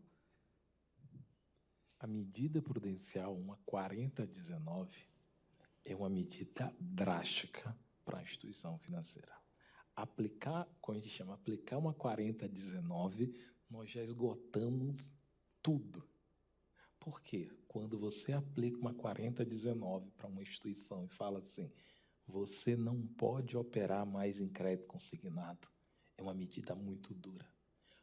A medida prudencial, uma 4019, é uma medida drástica para a instituição financeira. Aplicar, como a gente chama, aplicar uma 4019, nós já esgotamos tudo. Por quê? Quando você aplica uma 4019 para uma instituição e fala assim, você não pode operar mais em crédito consignado, é uma medida muito dura.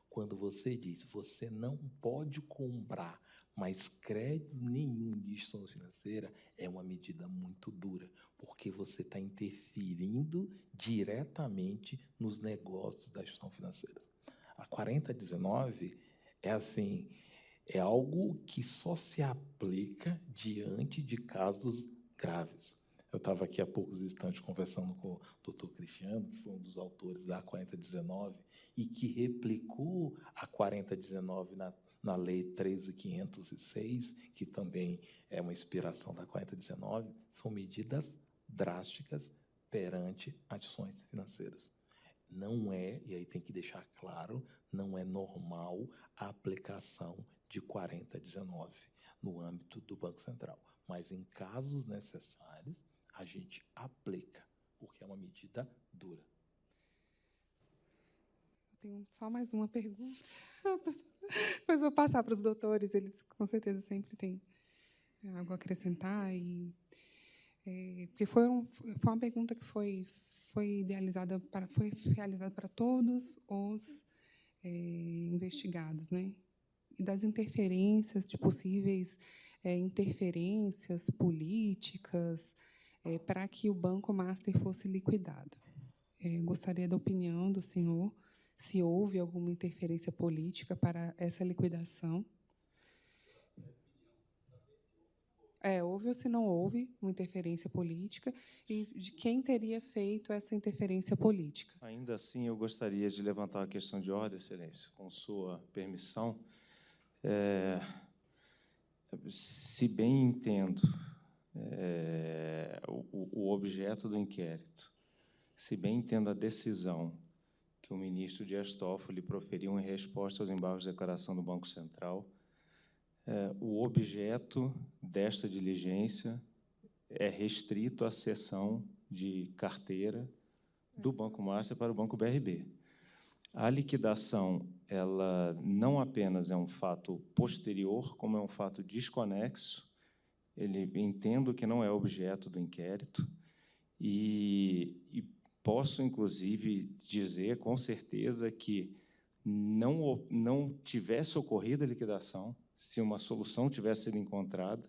Quando você diz, você não pode comprar mais crédito nenhum de instituição financeira, é uma medida muito dura, porque você está interferindo diretamente nos negócios da instituição financeira. A 4019 é assim, é algo que só se aplica diante de casos graves. Eu estava aqui há poucos instantes conversando com o doutor Cristiano, que foi um dos autores da 4019, e que replicou a 4019 na Lei 13.506, que também é uma inspiração da 4019, são medidas drásticas perante ações financeiras. Não é, e aí tem que deixar claro, não é normal a aplicação de 4019 no âmbito do Banco Central. Mas, em casos necessários, a gente aplica, porque é uma medida dura. Eu tenho só mais uma pergunta. Depois vou passar para os doutores, eles com certeza sempre têm algo a acrescentar. Porque foi uma pergunta que foi realizada para todos os investigados, né? E das interferências de possíveis interferências políticas para que o Banco Master fosse liquidado. Gostaria da opinião do senhor, se houve alguma interferência política para essa liquidação. Houve ou se não houve uma interferência política e de quem teria feito essa interferência política. Ainda assim, eu gostaria de levantar uma questão de ordem, Excelência, com sua permissão. Se bem entendo o objeto do inquérito, se bem entendo a decisão que o ministro Dias Toffoli proferiu em resposta aos embargos de declaração do Banco Central, o objeto desta diligência é restrito à cessão de carteira do Banco Master para o Banco BRB. A liquidação, ela não apenas é um fato posterior, como é um fato desconexo. Entendo que não é objeto do inquérito e posso, inclusive, dizer com certeza que não tivesse ocorrido a liquidação, se uma solução tivesse sido encontrada,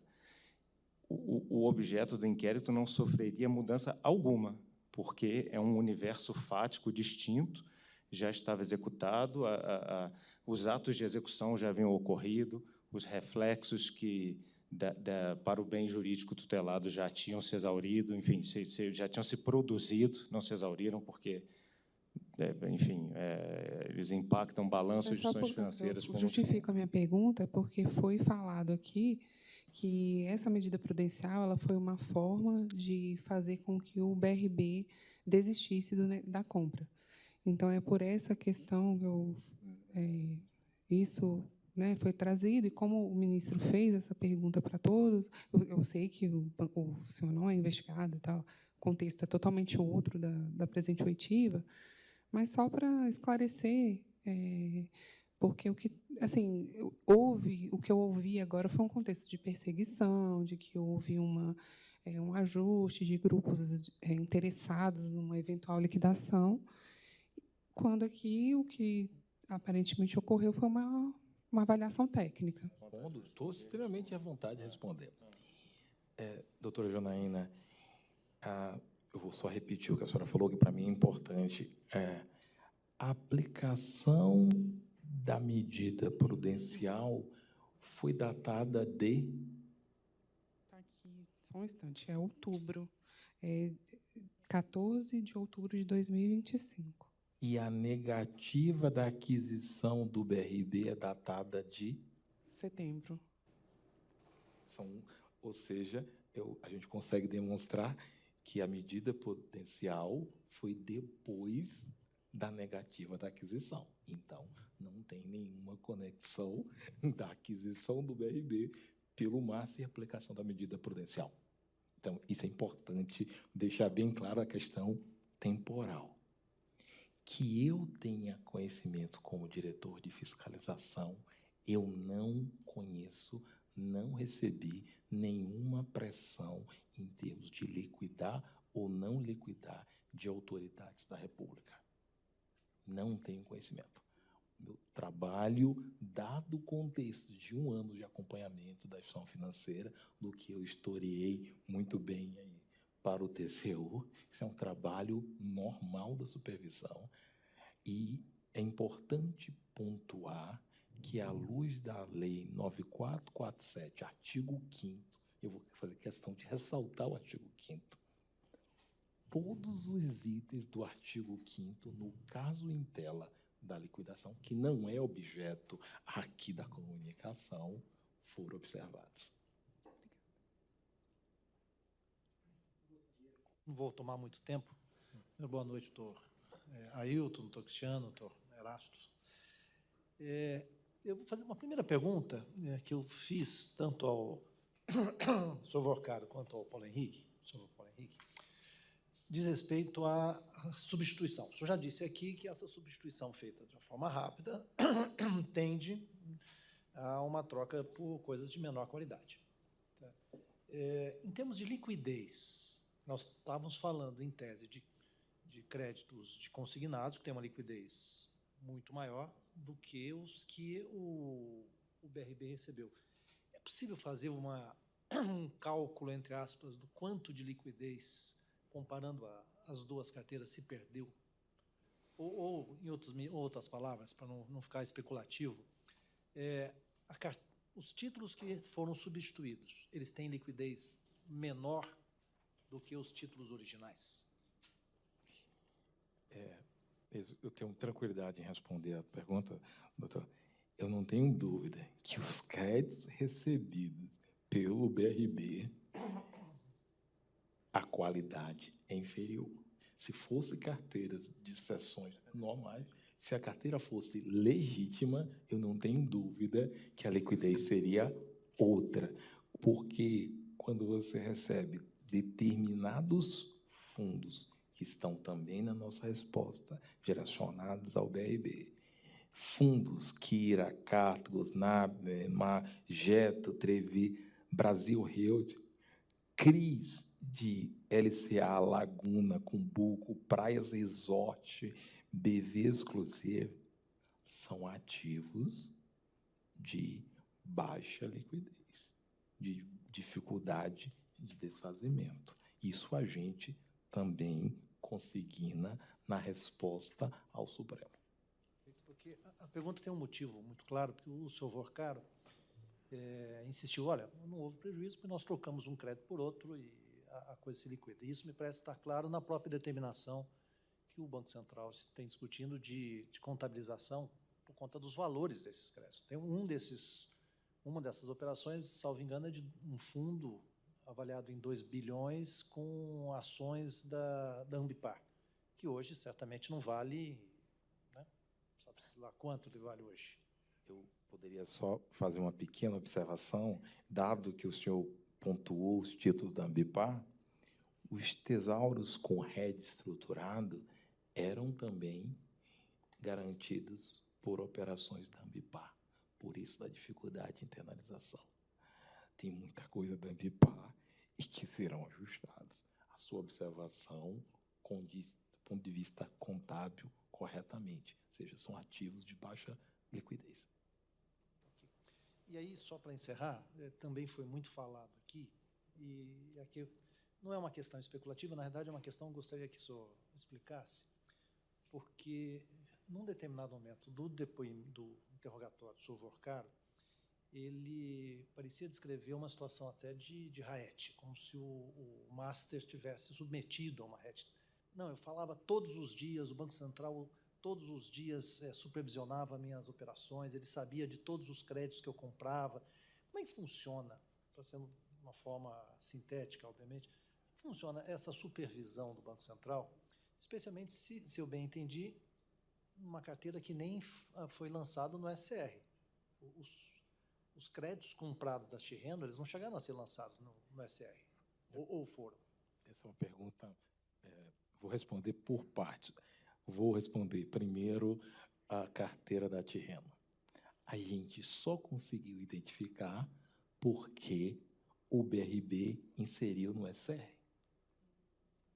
o objeto do inquérito não sofreria mudança alguma, porque é um universo fático distinto, já estava executado, os atos de execução já haviam ocorrido, os reflexos para o bem jurídico tutelado já tinham se exaurido, enfim, já tinham se produzido, não se exauriram, porque, enfim, eles impactam balanços de instituições financeiras. Eu justifico a minha pergunta, porque foi falado aqui que essa medida prudencial ela foi uma forma de fazer com que o BRB desistisse da compra. Então, é por essa questão que isso foi trazido, e como o ministro fez essa pergunta para todos, eu sei que o senhor não é investigado, tal, o contexto é totalmente outro da presente oitiva, mas só para esclarecer, porque o que eu ouvi agora foi um contexto de perseguição, de que houve um ajuste de grupos interessados numa eventual liquidação, quando aqui o que aparentemente ocorreu foi uma avaliação técnica. Estou extremamente à vontade de responder. Doutora Janaína, eu vou só repetir o que a senhora falou, que para mim é importante. A aplicação da medida prudencial foi datada de... Está aqui, só um instante, outubro, 14 de outubro de 2025. E a negativa da aquisição do BRB é datada de... Setembro. Ou seja, a gente consegue demonstrar que a medida prudencial foi depois da negativa da aquisição. Então, não tem nenhuma conexão da aquisição do BRB pelo Master e aplicação da medida prudencial. Então, isso é importante deixar bem clara a questão temporal. Que eu tenha conhecimento como diretor de fiscalização, eu não conheço, não recebi nenhuma pressão em termos de liquidar ou não liquidar de autoridades da República. Não tenho conhecimento. Meu trabalho, dado o contexto de 1 ano de acompanhamento da instituição financeira, do que eu historiei muito bem aí para o TCU, isso é um trabalho normal da supervisão, e é importante pontuar que, à luz da Lei 9447, artigo 5º, eu vou fazer questão de ressaltar o artigo 5º, todos os itens do artigo 5º, no caso em tela da liquidação, que não é objeto aqui da comunicação, foram observados. Não vou tomar muito tempo. Boa noite, doutor Ailton, doutor Cristiano, doutor Erastos. Eu vou fazer uma primeira pergunta que eu fiz tanto ao senhor Vorcado quanto ao Paulo Henrique, diz respeito à substituição. O senhor já disse aqui que essa substituição feita de uma forma rápida tende a uma troca por coisas de menor qualidade. Em termos de liquidez, nós estávamos falando, em tese, de créditos de consignados, que tem uma liquidez muito maior do que os que o BRB recebeu. possível fazer um cálculo, entre aspas, do quanto de liquidez, comparando as duas carteiras, se perdeu? Ou em outras palavras, para não ficar especulativo, os títulos que foram substituídos, eles têm liquidez menor do que os títulos originais? Eu tenho tranquilidade em responder a pergunta, doutor. Eu não tenho dúvida que os créditos recebidos pelo BRB, a qualidade é inferior. Se fosse carteiras de cessões normais, se a carteira fosse legítima, eu não tenho dúvida que a liquidez seria outra. Porque quando você recebe determinados fundos, que estão também na nossa resposta, direcionados ao BRB, fundos Kira, Cartagos, NAB, Geto, Trevi, Brasil Health, CRIs de LCA, Laguna, Cumbuco, Praias Resort, BV Exclusive, são ativos de baixa liquidez, de dificuldade de desfazimento. Isso a gente também consigna na resposta ao Supremo. Porque a pergunta tem um motivo muito claro, porque o senhor Vorcaro insistiu, olha, não houve prejuízo, porque nós trocamos um crédito por outro e a coisa se liquida. Isso me parece estar claro na própria determinação que o Banco Central tem discutindo de contabilização por conta dos valores desses créditos. Tem uma dessas operações, salvo engano, é de um fundo avaliado em 2 bilhões com ações da Ambipar, que hoje certamente não vale, né? Sabe-se lá quanto ele vale hoje. Eu poderia só fazer uma pequena observação, dado que o senhor pontuou os títulos da Ambipar, os tesauros com hedge estruturado eram também garantidos por operações da Ambipar, por isso da dificuldade de internalização. Tem muita coisa da Ambipar e que serão ajustados. A sua observação condiz, do ponto de vista contábil, corretamente, ou seja, são ativos de baixa liquidez. E aí, só para encerrar, também foi muito falado aqui, e aqui não é uma questão especulativa, na verdade é uma questão que eu gostaria que o senhor explicasse, porque num determinado momento do interrogatório do senhor Vorcaro, ele parecia descrever uma situação até de RAET, como se o master tivesse submetido a uma RAET. Não, eu falava todos os dias, o Banco Central todos os dias supervisionava minhas operações, ele sabia de todos os créditos que eu comprava. Como é que funciona, para ser uma forma sintética, obviamente, como é que funciona essa supervisão do Banco Central, especialmente, se eu bem entendi, uma carteira que nem foi lançada no SCR. Os créditos comprados da Tirreno, eles não chegaram a ser lançados no SCR, ou foram? Essa é uma pergunta, vou responder por partes. Vou responder primeiro a carteira da Tirreno. A gente só conseguiu identificar porque o BRB inseriu no SCR.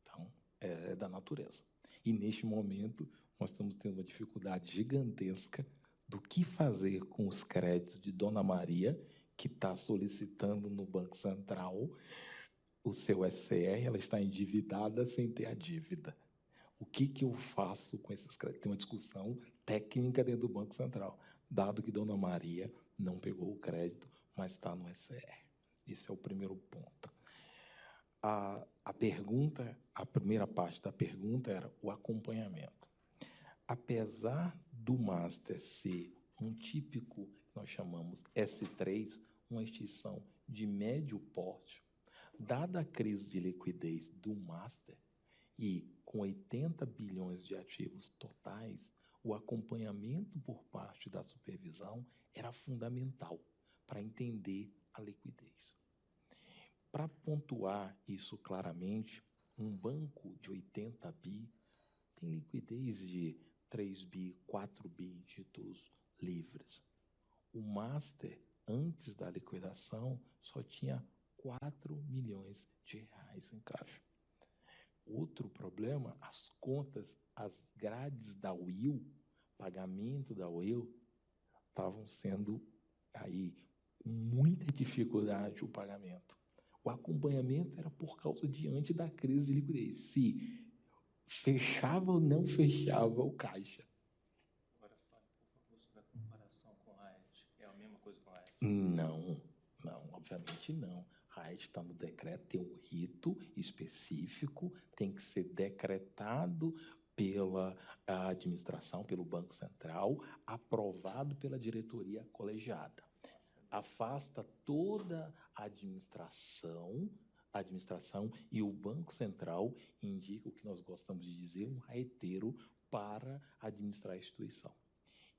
Então, é da natureza. E, neste momento, nós estamos tendo uma dificuldade gigantesca do que fazer com os créditos de Dona Maria, que está solicitando no Banco Central o seu SCR, ela está endividada sem ter a dívida. O que eu faço com esses créditos? Tem uma discussão técnica dentro do Banco Central, dado que Dona Maria não pegou o crédito, mas está no SCR. Esse é o primeiro ponto. A pergunta, a primeira parte da pergunta era o acompanhamento. Apesar do Master ser um típico, nós chamamos S3, uma instituição de médio porte, dada a crise de liquidez do Master, e com 80 bilhões de ativos totais, o acompanhamento por parte da supervisão era fundamental para entender a liquidez. Para pontuar isso claramente, um banco de 80 bi tem liquidez de 3 bi, 4 bi em títulos livres. O Master, antes da liquidação, só tinha 4 milhões de reais em caixa. Outro problema, as contas, as grades da UIL, pagamento da UIL, estavam sendo aí muita dificuldade o pagamento. O acompanhamento era por causa diante da crise de liquidez. Se fechava ou não fechava o caixa. Agora fale, por favor, sobre a comparação com a RAET. É a mesma coisa com a RAET? Não, obviamente não. A RAET está no decreto, tem um rito específico, tem que ser decretado pela administração, pelo Banco Central, aprovado pela diretoria colegiada. Afasta toda a administração e o Banco Central indica o que nós gostamos de dizer, um raeteiro para administrar a instituição.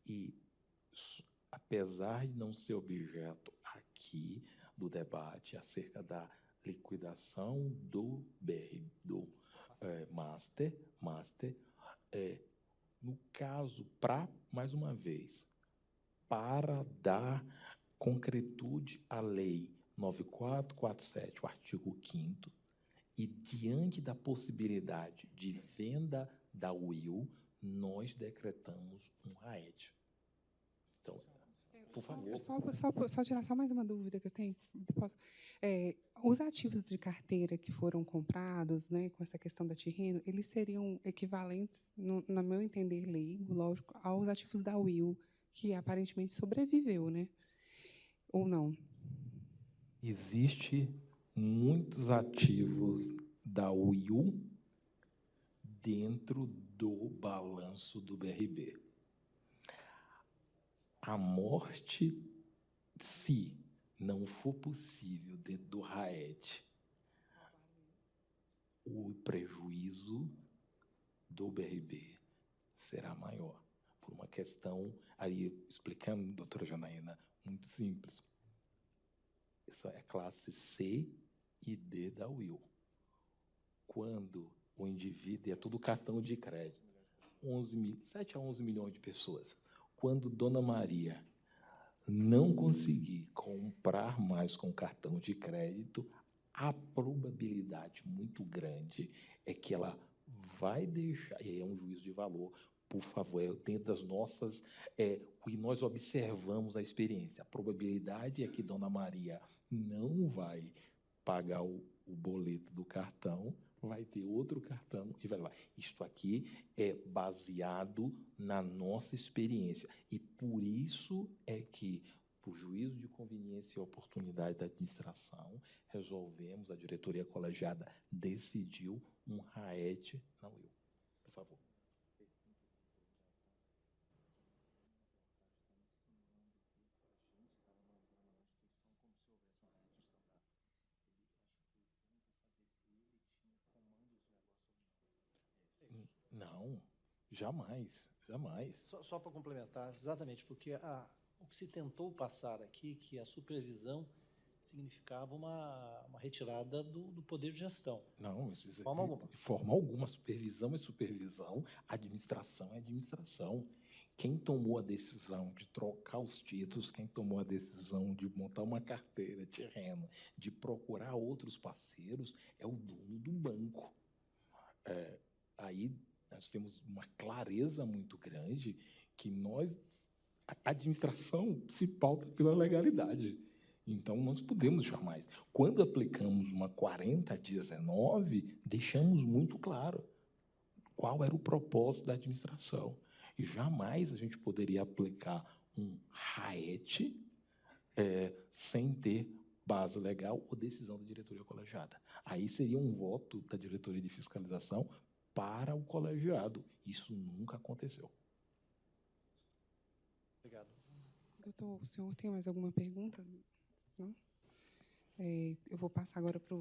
E, apesar de não ser objeto aqui do debate acerca da liquidação do Master, no caso, mais uma vez, para dar concretude à Lei 9447, o artigo 5º, e diante da possibilidade de venda da UIL, nós decretamos um RAET. Então, por favor. Só tirar só mais uma dúvida que eu tenho. Os ativos de carteira que foram comprados, né, com essa questão da Tirreno, eles seriam equivalentes, no meu entender leigo, lógico, aos ativos da UIL, que aparentemente sobreviveu, né? Ou não? Existe muitos ativos da UIL dentro do balanço do BRB. A morte, se não for possível dentro do RAET, o prejuízo do BRB será maior. Por uma questão, aí explicando, doutora Janaína, muito simples. Isso é classe C e D da UIL. Quando o indivíduo, é tudo cartão de crédito, 7 a 11 milhões de pessoas. Quando Dona Maria não conseguir comprar mais com cartão de crédito, a probabilidade muito grande é que ela vai deixar, e aí é um juízo de valor, por favor, dentro das nossas, e nós observamos a experiência. A probabilidade é que Dona Maria não vai pagar o boleto do cartão, vai ter outro cartão e vai levar. Isto aqui é baseado na nossa experiência. E por isso é que, por juízo de conveniência e oportunidade da administração, resolvemos, a diretoria colegiada decidiu um RAET na UIL. Por favor. Não, jamais. Só para complementar, exatamente, porque o que se tentou passar aqui, que a supervisão significava uma retirada do poder de gestão. Não, de forma alguma. De forma alguma. Supervisão é supervisão, administração é administração. Quem tomou a decisão de trocar os títulos, quem tomou a decisão de montar uma carteira de terreno, de procurar outros parceiros, é o dono do banco. Aí nós temos uma clareza muito grande que a administração se pauta pela legalidade. Então, nós podemos jamais. Quando aplicamos uma 4019, deixamos muito claro qual era o propósito da administração. E jamais a gente poderia aplicar um RAET sem ter base legal ou decisão da diretoria colegiada. Aí seria um voto da diretoria de fiscalização para o colegiado. Isso nunca aconteceu. Obrigado. Doutor, o senhor tem mais alguma pergunta? Não? Eu vou passar agora para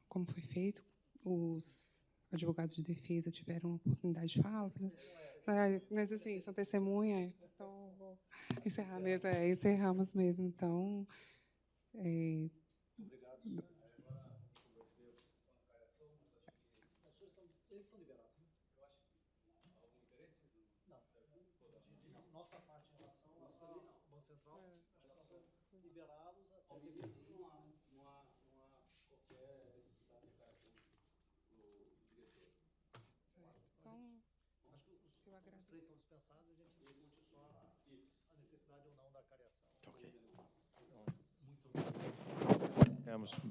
como foi feito. Os advogados de defesa tiveram a oportunidade de fala. Mas, assim, são testemunha. Então, vou encerrar mesmo. Encerramos mesmo. Então, Obrigado. Eles estão liberados, né? Eu acho que algum interesse? Não. Nossa parte em relação ao Banco Central, liberá-los até. Não há qualquer necessidade de declaração do diretor. então, Acho que os agradeço. três são dispensados e a gente discute só a necessidade ou não da cariação. Ok. Encerramos.